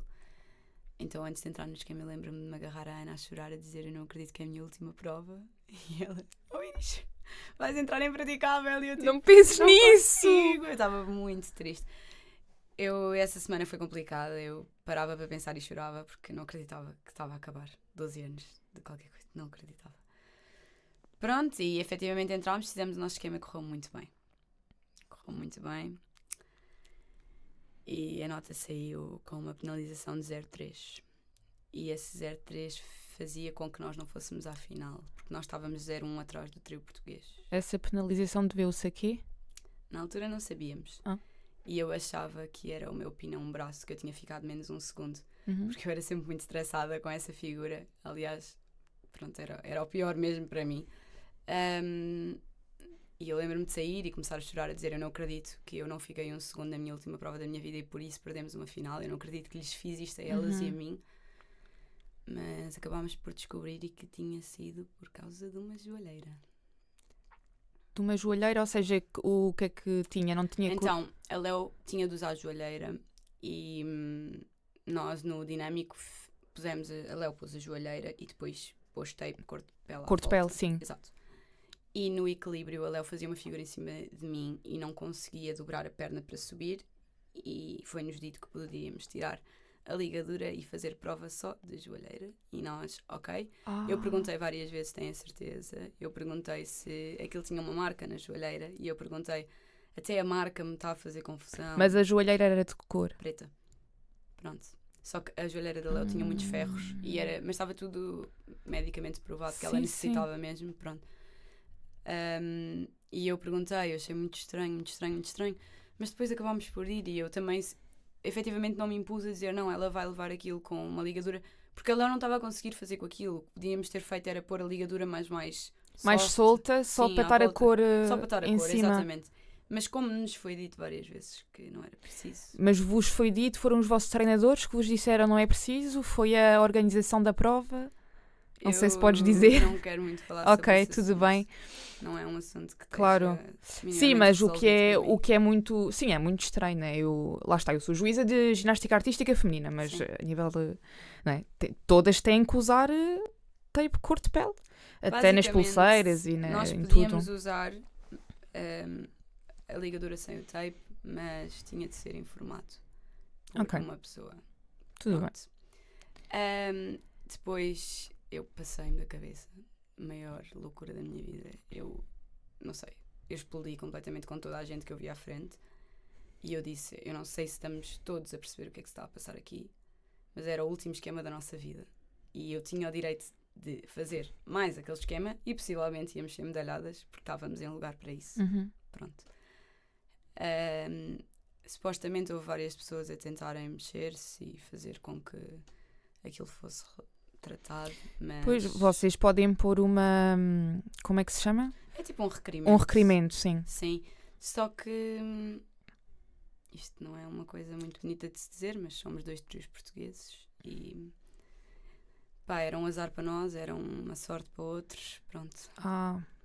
Então antes de entrar no esquema eu lembro-me de me agarrar a Ana a chorar, a dizer eu não acredito que é a minha última prova. E ela, Iris, vais entrar em praticável. E eu tipo, Não penses não nisso! consigo. Eu estava muito triste. Essa semana foi complicada, eu parava para pensar e chorava porque não acreditava que estava a acabar 12 anos de qualquer coisa, não acreditava. Pronto, e efetivamente entramos, fizemos o nosso esquema, correu muito bem. E a nota saiu com uma penalização de 0,3. E esse 0,3 fazia com que nós não fôssemos à final, porque nós estávamos 0,1 atrás do trio português. Essa penalização deveu-se a quê? Na altura não sabíamos. E eu achava que era o meu pino a um braço, que eu tinha ficado menos um segundo. Porque eu era sempre muito estressada com essa figura. Aliás, pronto, era o pior mesmo para mim. E eu lembro-me de sair e começar a chorar, a dizer eu não acredito que eu não fiquei um segundo na minha última prova da minha vida e por isso perdemos uma final. Eu não acredito que lhes fiz isto a elas e a mim. Mas acabámos por descobrir que tinha sido por causa de uma joalheira. De uma joalheira, ou seja, o que é que tinha? Não tinha Então, a Léo tinha de usar a joalheira e nós no dinâmico pusemos, a Léo pôs a joalheira e depois pôs tape, cor de pele. Cor de pele, sim. Exato. E no equilíbrio a Léo fazia uma figura em cima de mim e não conseguia dobrar a perna para subir e foi-nos dito que podíamos tirar a ligadura e fazer prova só de joalheira. E nós, ok. Eu perguntei várias vezes, tenho a certeza. Eu perguntei se aquilo tinha uma marca na joalheira e eu perguntei, até a marca me está a fazer confusão. Mas a joalheira era de que cor? Preta. Pronto. Só que a joalheira da Léo tinha muitos ferros mas estava tudo medicamente provado que ela necessitava mesmo. Pronto. E eu perguntei, eu achei muito estranho, mas depois acabámos por ir e eu também efetivamente não me impus a dizer não, ela vai levar aquilo com uma ligadura, porque ela não estava a conseguir fazer com aquilo. O que podíamos ter feito era pôr a ligadura mais solta, só para estar a cor só para estar a em cor, cima. exatamente. Mas como nos foi dito várias vezes que não era preciso. Mas vos foi dito, foram os vossos treinadores que vos disseram não é preciso? Foi a organização da prova? Não sei se podes dizer. Não quero muito falar sobre Ok, esse tudo assunto. bem. Não é um assunto que Claro. Sim, mas o que é muito... Sim, é muito estranho, né? Lá está, eu sou juíza de ginástica artística feminina, mas a nível de... Não é? Todas têm que usar tape cor de pele. Até nas pulseiras e nós em podíamos tudo. usar a ligadura sem o tape, mas tinha de ser informado por uma pessoa. Tudo bem. Depois eu passei-me da cabeça. Maior loucura da minha vida. Eu não sei. Eu explodi completamente com toda a gente que eu vi à frente. E eu disse, eu não sei se estamos todos a perceber o que é que se está a passar aqui, mas era o último esquema da nossa vida. E eu tinha o direito de fazer mais aquele esquema e possivelmente íamos ser medalhadas porque estávamos em lugar para isso. Pronto. Supostamente houve várias pessoas a tentarem mexer-se e fazer com que aquilo fosse tratado, mas... Pois, vocês podem pôr uma... Como é que se chama? É tipo um requerimento. Um requerimento, sim. Sim. Só que... isto não é uma coisa muito bonita de se dizer, mas somos 2 trios portugueses e... Pá, era um azar para nós, era uma sorte para outros, pronto.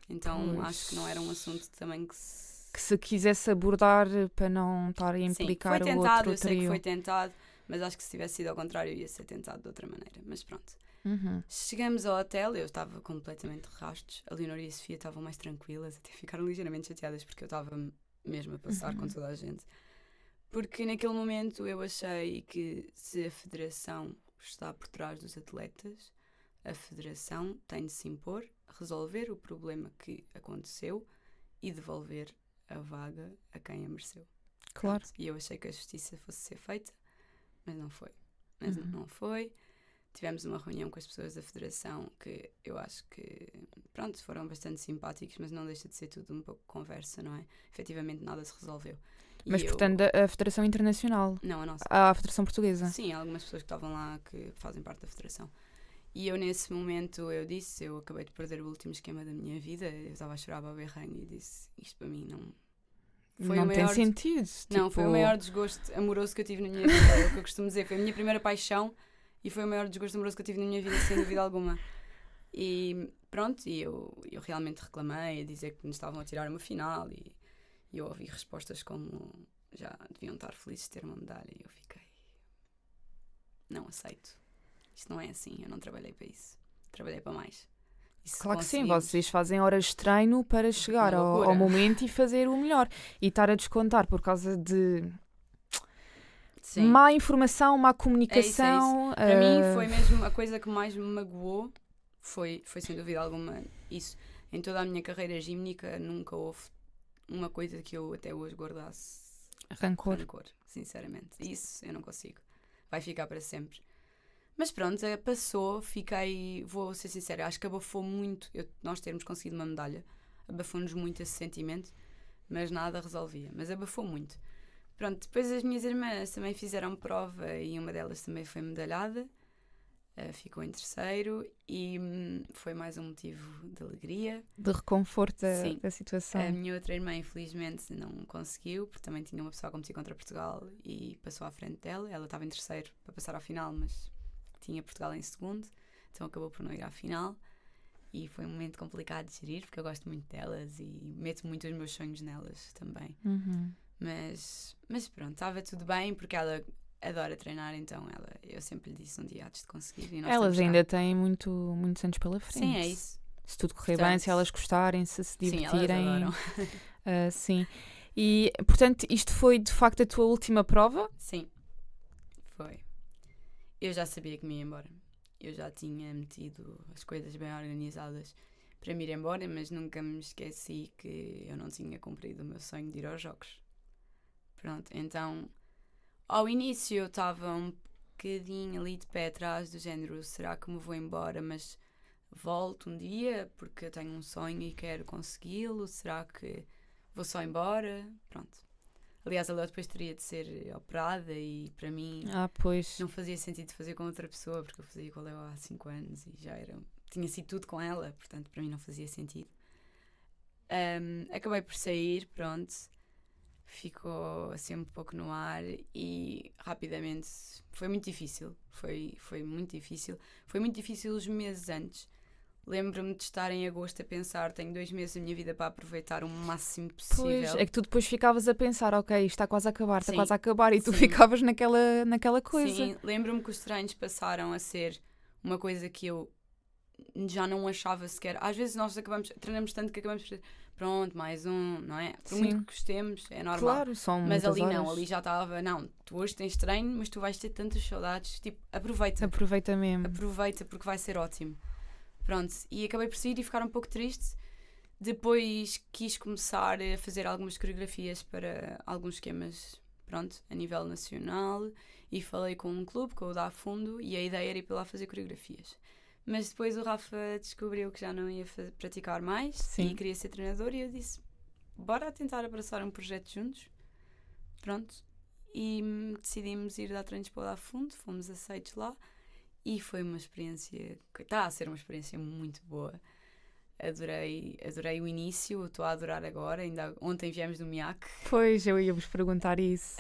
Então pois. acho que não era um assunto também que se quisesse abordar para não estar a implicar foi tentado, o outro eu sei que trio. foi tentado, mas acho que se tivesse sido ao contrário ia ser tentado de outra maneira, mas pronto. Chegamos ao hotel, eu estava completamente de rastos, a Leonor e a Sofia estavam mais tranquilas, até ficaram ligeiramente chateadas porque eu estava mesmo a passar com toda a gente, porque naquele momento eu achei que se a federação está por trás dos atletas, a federação tem de se impor, resolver o problema que aconteceu e devolver a vaga a quem a mereceu. Claro. Pronto. E eu achei que a justiça fosse ser feita, mas não foi. Mas não foi. Tivemos uma reunião com as pessoas da federação que eu acho que, pronto, foram bastante simpáticos, mas não deixa de ser tudo um pouco conversa, não é? Efetivamente nada se resolveu. Mas, portanto, a Federação Internacional? Não, a nossa. A Federação Portuguesa? Sim, há algumas pessoas que estavam lá que fazem parte da federação. E eu, nesse momento, eu disse, eu acabei de perder o último esquema da minha vida, eu estava a chorar a berranho e disse, isto para mim não... Não tem sentido. Não, foi o maior desgosto amoroso que eu tive na minha vida, é o que eu costumo dizer, foi a minha primeira paixão e foi o maior desgosto amoroso que eu tive na minha vida, sem dúvida alguma. E pronto, e eu realmente reclamei a dizer que me estavam a tirar uma final e eu ouvi respostas como já deviam estar felizes de ter uma medalha e eu fiquei, não aceito, isto não é assim, eu não trabalhei para isso, trabalhei para mais. Claro que sim, vocês fazem horas de treino para chegar ao momento e fazer o melhor. E estar a descontar por causa de má informação, má comunicação. É isso. Para mim foi mesmo a coisa que mais me magoou, foi sem dúvida alguma isso. Em toda a minha carreira gímnica nunca houve uma coisa que eu até hoje guardasse rancor, sinceramente. Isso eu não consigo. Vai ficar para sempre. Mas pronto, passou, vou ser sincera, acho que abafou muito nós termos conseguido uma medalha. Abafou-nos muito esse sentimento, mas nada resolvia. Mas abafou muito. Pronto, depois as minhas irmãs também fizeram prova e uma delas também foi medalhada. Ficou em terceiro e foi mais um motivo de alegria. De reconforto da situação. A minha outra irmã, infelizmente, não conseguiu, porque também tinha uma pessoa a competir contra Portugal e passou à frente dela. Ela estava em terceiro para passar à final, mas tinha Portugal em segundo, então acabou por não ir à final. E foi um momento complicado de gerir, porque eu gosto muito delas e meto muito os meus sonhos nelas também. Mas pronto, estava tudo bem, porque ela adora treinar, então eu sempre lhe disse um dia antes de conseguir. E nós elas ainda têm muitos anos pela frente. Sim, é isso. Se tudo correr bem, se elas gostarem, se divertirem. Sim, elas adoram. Sim. E, portanto, isto foi de facto a tua última prova? Sim, foi. Eu já sabia que me ia embora. Eu já tinha metido as coisas bem organizadas para me ir embora, mas nunca me esqueci que eu não tinha cumprido o meu sonho de ir aos Jogos. Pronto, então, ao início eu estava um bocadinho ali de pé atrás, do género, será que me vou embora, mas volto um dia porque eu tenho um sonho e quero consegui-lo? Será que vou só embora? Pronto. Aliás, ela depois teria de ser operada e para mim não fazia sentido fazer com outra pessoa, porque eu fazia com a Leo há 5 anos e tinha sido tudo com ela, portanto para mim não fazia sentido. Acabei por sair, pronto, ficou assim um pouco no ar e rapidamente foi muito difícil, foi muito difícil. Foi muito difícil os meses antes. Lembro-me de estar em agosto a pensar, tenho 2 meses da minha vida para aproveitar o máximo possível. Pois, é que tu depois ficavas a pensar, ok, isto está quase a acabar, está quase a acabar, e tu ficavas naquela coisa. Sim, lembro-me que os treinos passaram a ser uma coisa que eu já não achava sequer. Às vezes nós treinamos tanto que acabamos por pronto, mais um, não é? Por muito que gostemos, é normal. Claro, são mas ali horas. não, ali já estava, não, tu hoje tens treino, mas tu vais ter tantas saudades, tipo, aproveita. Aproveita mesmo. Aproveita porque vai ser ótimo. Pronto, e acabei por sair e ficar um pouco triste. Depois quis começar a fazer algumas coreografias para alguns esquemas, pronto, a nível nacional, e falei com um clube, com o Da Fundo, e a ideia era ir para lá fazer coreografias. Mas depois o Rafa descobriu que já não ia praticar mais e queria ser treinador, e eu disse, bora tentar abraçar um projeto juntos. Pronto, e decidimos ir dar treinos para o Da Fundo, fomos aceitos lá. E foi uma experiência, está a ser uma experiência muito boa. Adorei o início, estou a adorar agora. Ainda ontem viemos do MIAC. Pois, eu ia-vos perguntar isso.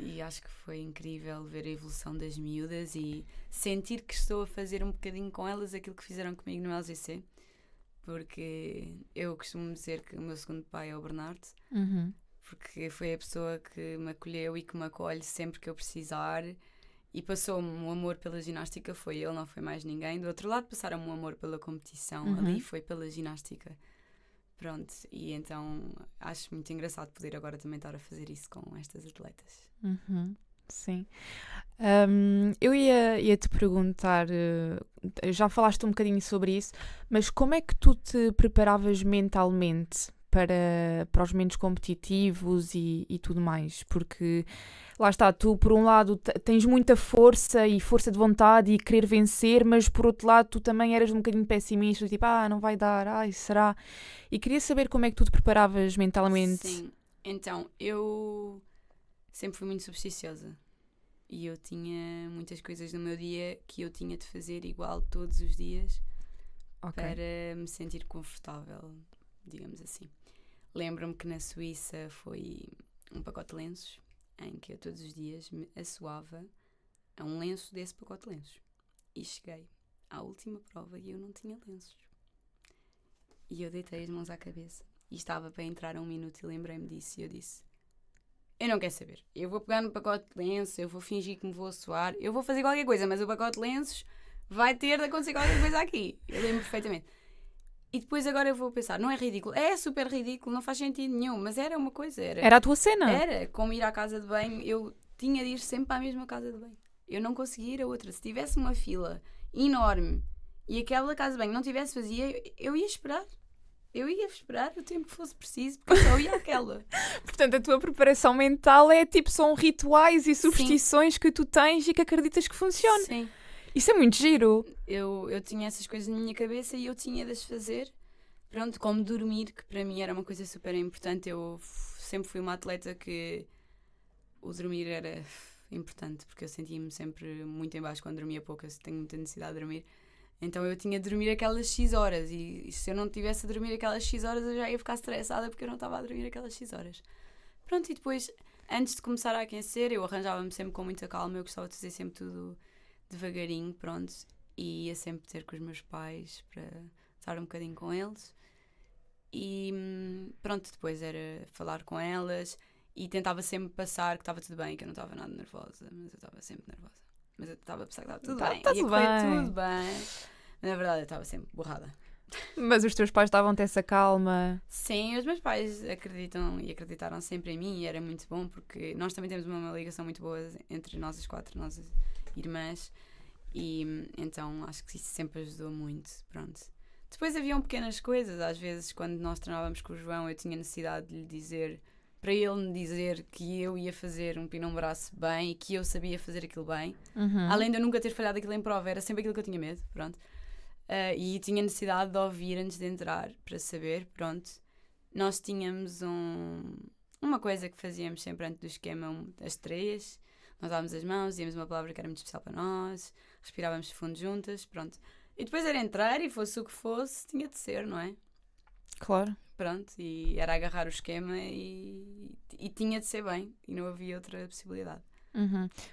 E acho que foi incrível ver a evolução das miúdas e sentir que estou a fazer um bocadinho com elas aquilo que fizeram comigo no LGC. Porque eu costumo dizer que o meu segundo pai é o Bernardo. Porque foi a pessoa que me acolheu e que me acolhe sempre que eu precisar. E passou-me um amor pela ginástica, foi ele, não foi mais ninguém. Do outro lado passaram-me um amor pela competição, ali foi pela ginástica. Pronto, e então acho muito engraçado poder agora também estar a fazer isso com estas atletas. Sim. Eu ia te perguntar, já falaste um bocadinho sobre isso, mas como é que tu te preparavas mentalmente para os momentos competitivos e tudo mais? Porque lá está, tu por um lado tens muita força e força de vontade e querer vencer, mas por outro lado tu também eras um bocadinho pessimista, tipo, não vai dar, ai, será? E queria saber como é que tu te preparavas mentalmente. Sim, então, eu sempre fui muito supersticiosa. E eu tinha muitas coisas no meu dia que eu tinha de fazer igual todos os dias para me sentir confortável, digamos assim. Lembro-me que na Suíça foi um pacote de lenços em que eu todos os dias me assoava a um lenço desse pacote de lenços. E cheguei à última prova e eu não tinha lenços. E eu deitei as mãos à cabeça. E estava para entrar a 1 minuto e lembrei-me disso e eu disse: eu não quero saber. Eu vou pegar no pacote de lenços, eu vou fingir que me vou suar, eu vou fazer qualquer coisa, mas o pacote de lenços vai ter de acontecer qualquer coisa aqui. Eu lembro perfeitamente. E depois agora eu vou pensar, não é ridículo? É super ridículo, não faz sentido nenhum, mas era uma coisa. Era a tua cena? Era como ir à casa de banho, eu tinha de ir sempre à mesma casa de banho. Eu não conseguia ir a outra. Se tivesse uma fila enorme e aquela casa de banho não tivesse vazia, eu ia esperar. Eu ia esperar o tempo que fosse preciso, porque eu só ia àquela. Portanto, a tua preparação mental é tipo, são rituais e superstições que tu tens e que acreditas que funcionam. Sim. Isso é muito giro. Eu tinha essas coisas na minha cabeça e eu tinha de as fazer. Pronto, como dormir, que para mim era uma coisa super importante. Eu sempre fui uma atleta que o dormir era importante, porque eu sentia-me sempre muito em baixo quando dormia pouco. Eu tenho muita necessidade de dormir. Então eu tinha de dormir aquelas X horas e se eu não tivesse a dormir aquelas X horas eu já ia ficar estressada porque eu não estava a dormir aquelas X horas. Pronto, e depois, antes de começar a aquecer, eu arranjava-me sempre com muita calma, eu gostava de fazer sempre tudo devagarinho, pronto, e ia sempre ter com os meus pais para estar um bocadinho com eles. E pronto, depois era falar com elas e tentava sempre passar que estava tudo bem, que eu não estava nada nervosa, mas eu estava sempre nervosa. Mas eu estava a pensar que estava tudo bem. Tá-se Ia correr bem. tudo bem. Mas na verdade eu estava sempre borrada. Mas os teus pais davam-te essa calma. Sim, os meus pais acreditam e acreditaram sempre em mim e era muito bom porque nós também temos uma ligação muito boa entre nós as 4, nossas irmãs, e então acho que isso sempre ajudou muito, pronto. Depois haviam pequenas coisas, às vezes quando nós treinávamos com o João eu tinha necessidade de lhe dizer, para ele me dizer que eu ia fazer um pinão-braço bem e que eu sabia fazer aquilo bem. Além de eu nunca ter falhado aquilo em prova, era sempre aquilo que eu tinha medo, pronto. E tinha necessidade de ouvir antes de entrar, para saber, pronto. Nós tínhamos uma coisa que fazíamos sempre antes do esquema, as 3. Nós dávamos as mãos, dizíamos uma palavra que era muito especial para nós, respirávamos fundo juntas, pronto. E depois era entrar e fosse o que fosse, tinha de ser, não é? Claro. Pronto, e era agarrar o esquema e tinha de ser bem, e não havia outra possibilidade.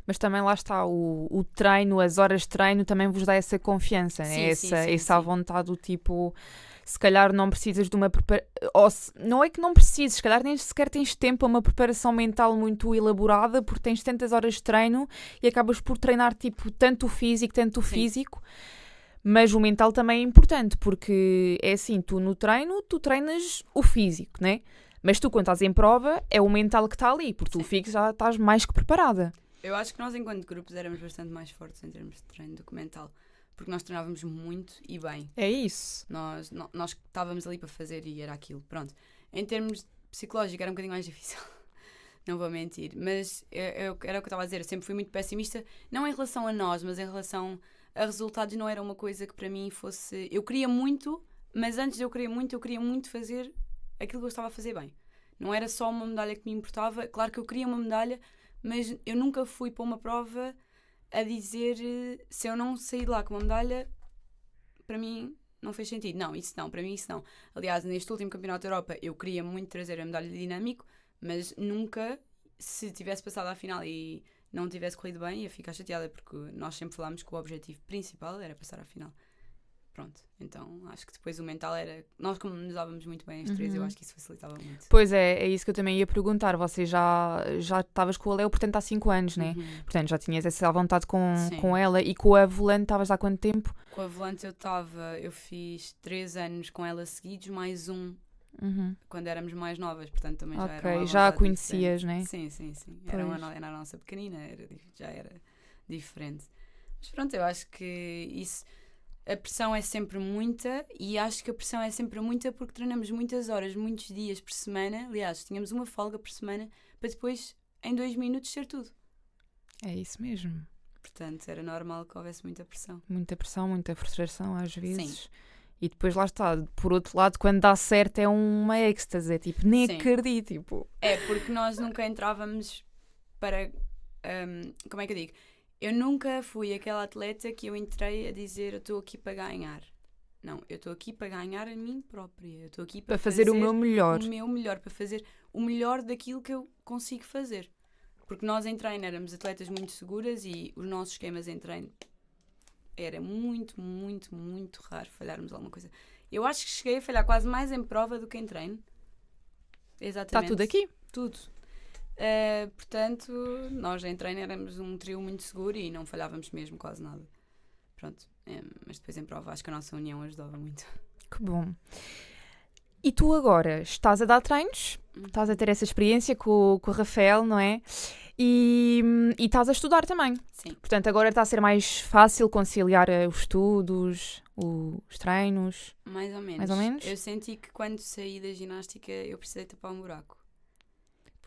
Mas também lá está, o treino, as horas de treino também vos dá essa confiança, né? Essa vontade do tipo, se calhar não precisas de uma preparação, não é que não precises, se calhar nem sequer tens tempo a uma preparação mental muito elaborada porque tens tantas horas de treino e acabas por treinar tipo tanto o físico. Mas o mental também é importante, porque é assim, tu no treino, tu treinas o físico, né? Mas tu quando estás em prova, é o mental que está ali, porque tu fixo já estás mais que preparada. Eu acho que nós enquanto grupos éramos bastante mais fortes em termos de treino do que mental, porque nós treinávamos muito e bem. É isso. Nós estávamos ali para fazer e era aquilo, pronto. Em termos psicológicos era um bocadinho mais difícil, não vou mentir, mas era o que eu estava a dizer, eu sempre fui muito pessimista, não em relação a nós, mas em relação a resultados. Não era uma coisa que para mim fosse... Eu queria muito, mas antes de eu queria muito fazer aquilo que eu estava a fazer bem. Não era só uma medalha que me importava. Claro que eu queria uma medalha, mas eu nunca fui para uma prova a dizer se eu não sair de lá com uma medalha, para mim não fez sentido. Não, isso não, para mim isso não. Aliás, neste último Campeonato da Europa eu queria muito trazer a medalha de dinâmico, mas nunca, se tivesse passado à final e não tivesse corrido bem, ia ficar chateada, porque nós sempre falámos que o objetivo principal era passar à final. Pronto, então acho que depois o mental era... Nós como nos dávamos muito bem as 3, eu acho que isso facilitava muito. Pois é isso que eu também ia perguntar. Você já estavas com a Leo, portanto, há 5 anos, né? Portanto, já tinhas essa vontade com ela. E com a Volante estavas há quanto tempo? Com a Volante eu fiz 3 anos com ela seguidos, mais um quando éramos mais novas, portanto também já era Ok, uma já a vontade conhecias, né? diferente. Sim. Era, Pois. era a nossa pequenina, já era diferente. Mas pronto, eu acho que isso, a pressão é sempre muita e acho que a pressão é sempre muita porque treinamos muitas horas, muitos dias por semana. Aliás, tínhamos uma folga por semana para depois, em 2 minutos, ser tudo. É isso mesmo. Portanto, era normal que houvesse muita pressão. Muita pressão, muita frustração às vezes. Sim. E depois lá está, por outro lado, quando dá certo é uma êxtase, é tipo, nem Sim. acredito, tipo. É, porque nós nunca entrávamos para... como é que eu digo? Eu nunca fui aquela atleta que eu entrei a dizer eu estou aqui para ganhar. Não, eu estou aqui para ganhar a mim própria. Eu estou aqui Para fazer o meu melhor. o meu melhor, para fazer o melhor daquilo que eu consigo fazer. Porque nós em treino éramos atletas muito seguras e os nossos esquemas em treino era muito, muito, muito raro falharmos alguma coisa. Eu acho que cheguei a falhar quase mais em prova do que em treino. Está Exatamente. tudo aqui? Tudo. Portanto, nós em treino éramos um trio muito seguro e não falhávamos mesmo quase nada. Pronto. Mas depois em prova acho que a nossa união ajudava muito. Que bom. E tu agora estás a dar treinos, estás a ter essa experiência com o Rafael, não é? E estás a estudar também. Sim. Portanto, agora está a ser mais fácil conciliar os estudos, os treinos. Mais ou menos. Mais ou menos? Eu senti que quando saí da ginástica eu precisei tapar um buraco.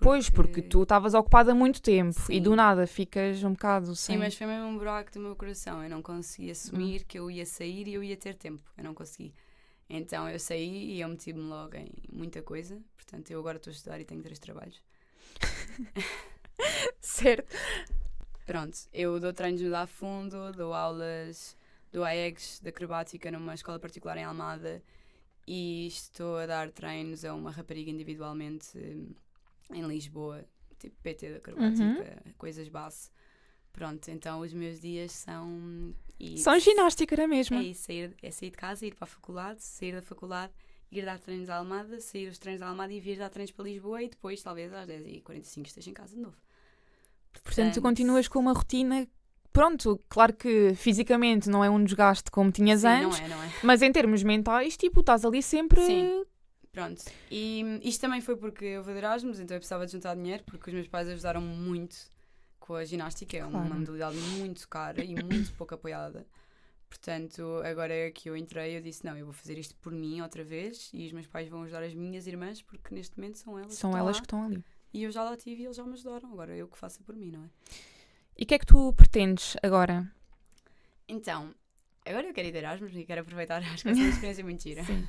Pois, porque tu estavas ocupada há muito tempo Sim. e do nada ficas um bocado sem... Sim, mas foi mesmo um buraco do meu coração. Eu não consegui assumir que eu ia sair e eu ia ter tempo. Eu não consegui. Então eu saí e eu meti-me logo em muita coisa. Portanto, eu agora estou a estudar e tenho 3 trabalhos. Certo. Pronto, eu dou treinos no Dá Fundo, dou aulas do AEGS de acrobática numa escola particular em Almada e estou a dar treinos a uma rapariga individualmente em Lisboa, tipo PT de acrobática, coisas base. Pronto, então os meus dias são... São ginástica, não é mesmo? É isso, sair de casa, ir para a faculdade, sair da faculdade, ir dar treinos à Almada, sair dos treinos à Almada e vir dar treinos para Lisboa e depois, talvez às 10h45 esteja em casa de novo. Portanto, tu continuas com uma rotina... Pronto, claro que fisicamente não é um desgaste como tinhas Sim, antes, não é. mas em termos mentais, tipo, estás ali sempre... Sim. Pronto, e isto também foi porque eu vou de Erasmus, então eu precisava de juntar dinheiro, porque os meus pais ajudaram-me muito com a ginástica, é uma modalidade muito cara e muito pouco apoiada. Portanto, agora que eu entrei, eu disse, não, eu vou fazer isto por mim outra vez e os meus pais vão ajudar as minhas irmãs, porque neste momento são elas que estão ali. E eu já lá tive e eles já me ajudaram, agora eu que faço por mim, não é? E o que é que tu pretendes agora? Então, agora eu quero ir de Erasmus e quero aproveitar, acho que essa é uma experiência muito gira. Sim.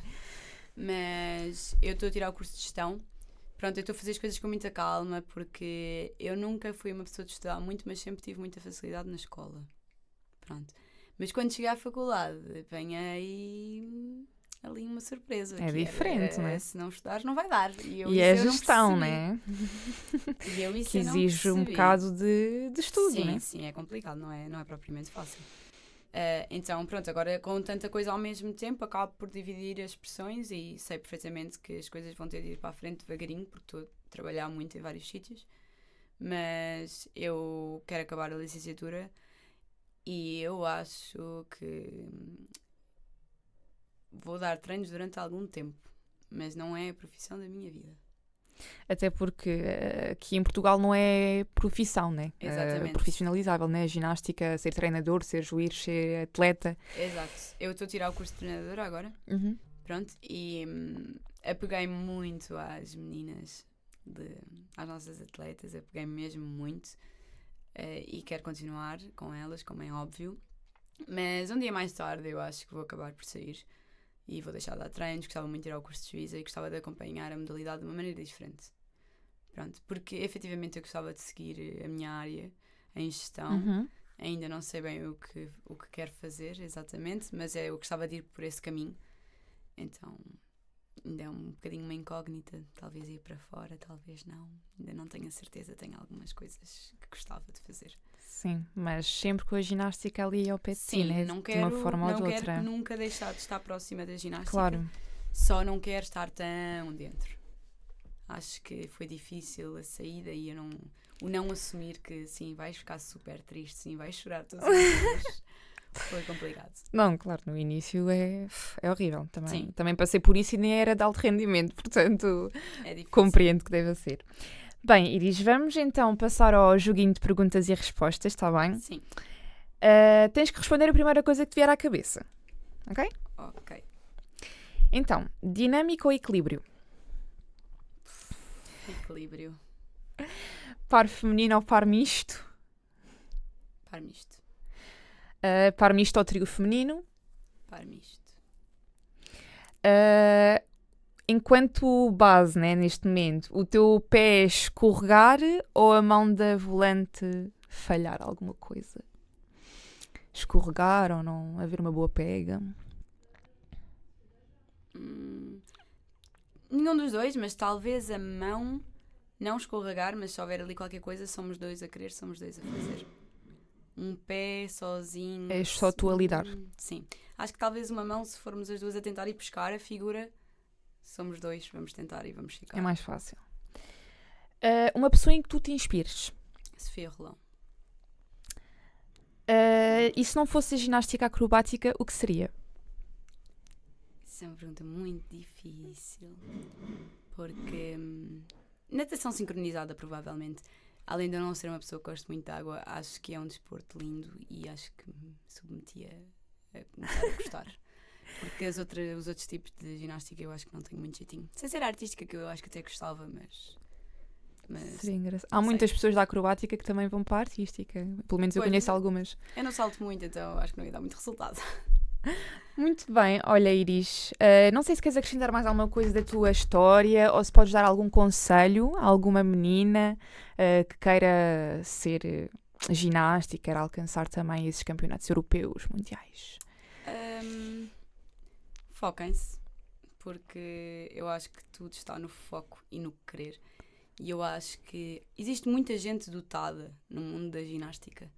Mas eu estou a tirar o curso de gestão. Pronto, eu estou a fazer as coisas com muita calma porque eu nunca fui uma pessoa de estudar muito, mas sempre tive muita facilidade na escola. Pronto. Mas quando cheguei à faculdade, apanhei ali uma surpresa. É diferente, não é? Se não estudares, não vai dar. E é eu gestão, não não é? E eu isso Que eu não exige um percebi. bocado de estudo, sim, não é? Sim, é complicado, não é propriamente fácil. Então, pronto, agora com tanta coisa ao mesmo tempo, acabo por dividir as pressões e sei perfeitamente que as coisas vão ter de ir para a frente devagarinho, porque estou a trabalhar muito em vários sítios. Mas eu quero acabar a licenciatura e eu acho que vou dar treinos durante algum tempo, mas não é a profissão da minha vida. Até porque aqui em Portugal não é profissão, né? Exatamente. Profissionalizável, né? Ginástica, ser treinador, ser juiz, ser atleta. Exato. Eu estou a tirar o curso de treinadora agora. Pronto. E apeguei-me muito às meninas, às nossas atletas. Apeguei-me mesmo muito. E quero continuar com elas, como é óbvio. Mas um dia mais tarde eu acho que vou acabar por sair. E vou deixar de dar treinos, gostava muito de ir ao curso de juíza e gostava de acompanhar a modalidade de uma maneira diferente. Pronto, porque efetivamente eu gostava de seguir a minha área em gestão. Ainda não sei bem o que quero fazer exatamente, mas eu gostava de ir por esse caminho. Então, ainda é um bocadinho uma incógnita, talvez ir para fora, talvez não. Ainda não tenho a certeza, tenho algumas coisas que gostava de fazer. Sim, mas sempre com a ginástica ali ao pé de Sim, ti, né? não de quero, uma forma ou de não outra. quero nunca deixar de estar próxima da ginástica. Claro. Só não quero estar tão dentro. Acho que foi difícil a saída e o não assumir que sim, vais ficar super triste, sim, vais chorar todos os dias. Foi complicado. Não, claro, no início é horrível. Sim. Também passei por isso e nem era de alto rendimento, portanto É difícil. compreendo que deva ser. Bem, Iris, vamos então passar ao joguinho de perguntas e respostas, está bem? Sim. Tens que responder a primeira coisa que te vier à cabeça, ok? Ok. Então, dinâmica ou equilíbrio? Equilíbrio. Par feminino ou par misto? Par misto. Par misto ou trio feminino? Par misto. Enquanto base, né, neste momento, o teu pé escorregar ou a mão da volante falhar alguma coisa? Escorregar ou não haver uma boa pega? Nenhum dos dois, mas talvez a mão não escorregar, mas se houver ali qualquer coisa, somos dois a querer, somos dois a fazer. Um pé sozinho. És só tu a lidar. Sim. Acho que talvez uma mão, se formos as duas a tentar ir pescar a figura, somos dois, vamos tentar e vamos ficar. É mais fácil. Uma pessoa em que tu te inspires. Sofia Rolão. E se não fosse a ginástica acrobática, o que seria? Isso é uma pergunta muito difícil. Porque natação sincronizada, provavelmente. Além de eu não ser uma pessoa que gosta muito de água, acho que é um desporto lindo e acho que me submetia a começar a gostar. Porque os outros tipos de ginástica eu acho que não tenho muito jeitinho. Sem ser artística, que eu acho que até gostava, mas Seria engraçado. Há muitas pessoas da acrobática que também vão para a artística. Pelo menos eu Pois, conheço algumas. eu não salto muito, então acho que não ia dar muito resultado. Muito bem, olha Iris, não sei se queres acrescentar mais alguma coisa da tua história ou se podes dar algum conselho a alguma menina que queira ser ginasta e queira alcançar também esses campeonatos europeus, mundiais. Foquem-se, porque eu acho que tudo está no foco e no querer. E eu acho que existe muita gente dotada no mundo da ginástica,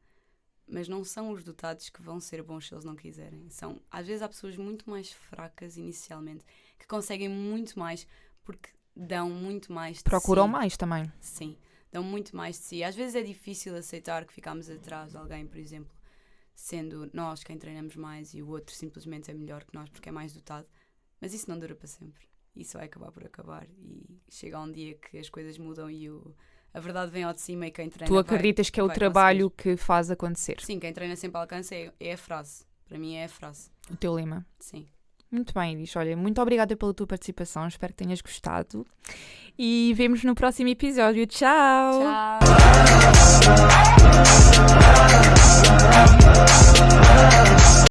mas não são os dotados que vão ser bons se eles não quiserem. Às vezes há pessoas muito mais fracas inicialmente, que conseguem muito mais porque dão muito mais de Procuram si. mais também. Sim, dão muito mais de si. Às vezes é difícil aceitar que ficamos atrás de alguém, por exemplo, sendo nós quem treinamos mais e o outro simplesmente é melhor que nós porque é mais dotado. Mas isso não dura para sempre. Isso vai acabar por acabar e chega um dia que as coisas mudam e a verdade vem ao de cima e quem treina Tu acreditas que é o vai trabalho que faz acontecer? Sim, quem treina sempre alcança é a frase. Para mim é a frase. O teu lema. Sim. Muito bem, Iris. Olha, muito obrigada pela tua participação. Espero que tenhas gostado. E vemos no próximo episódio. Tchau! Tchau!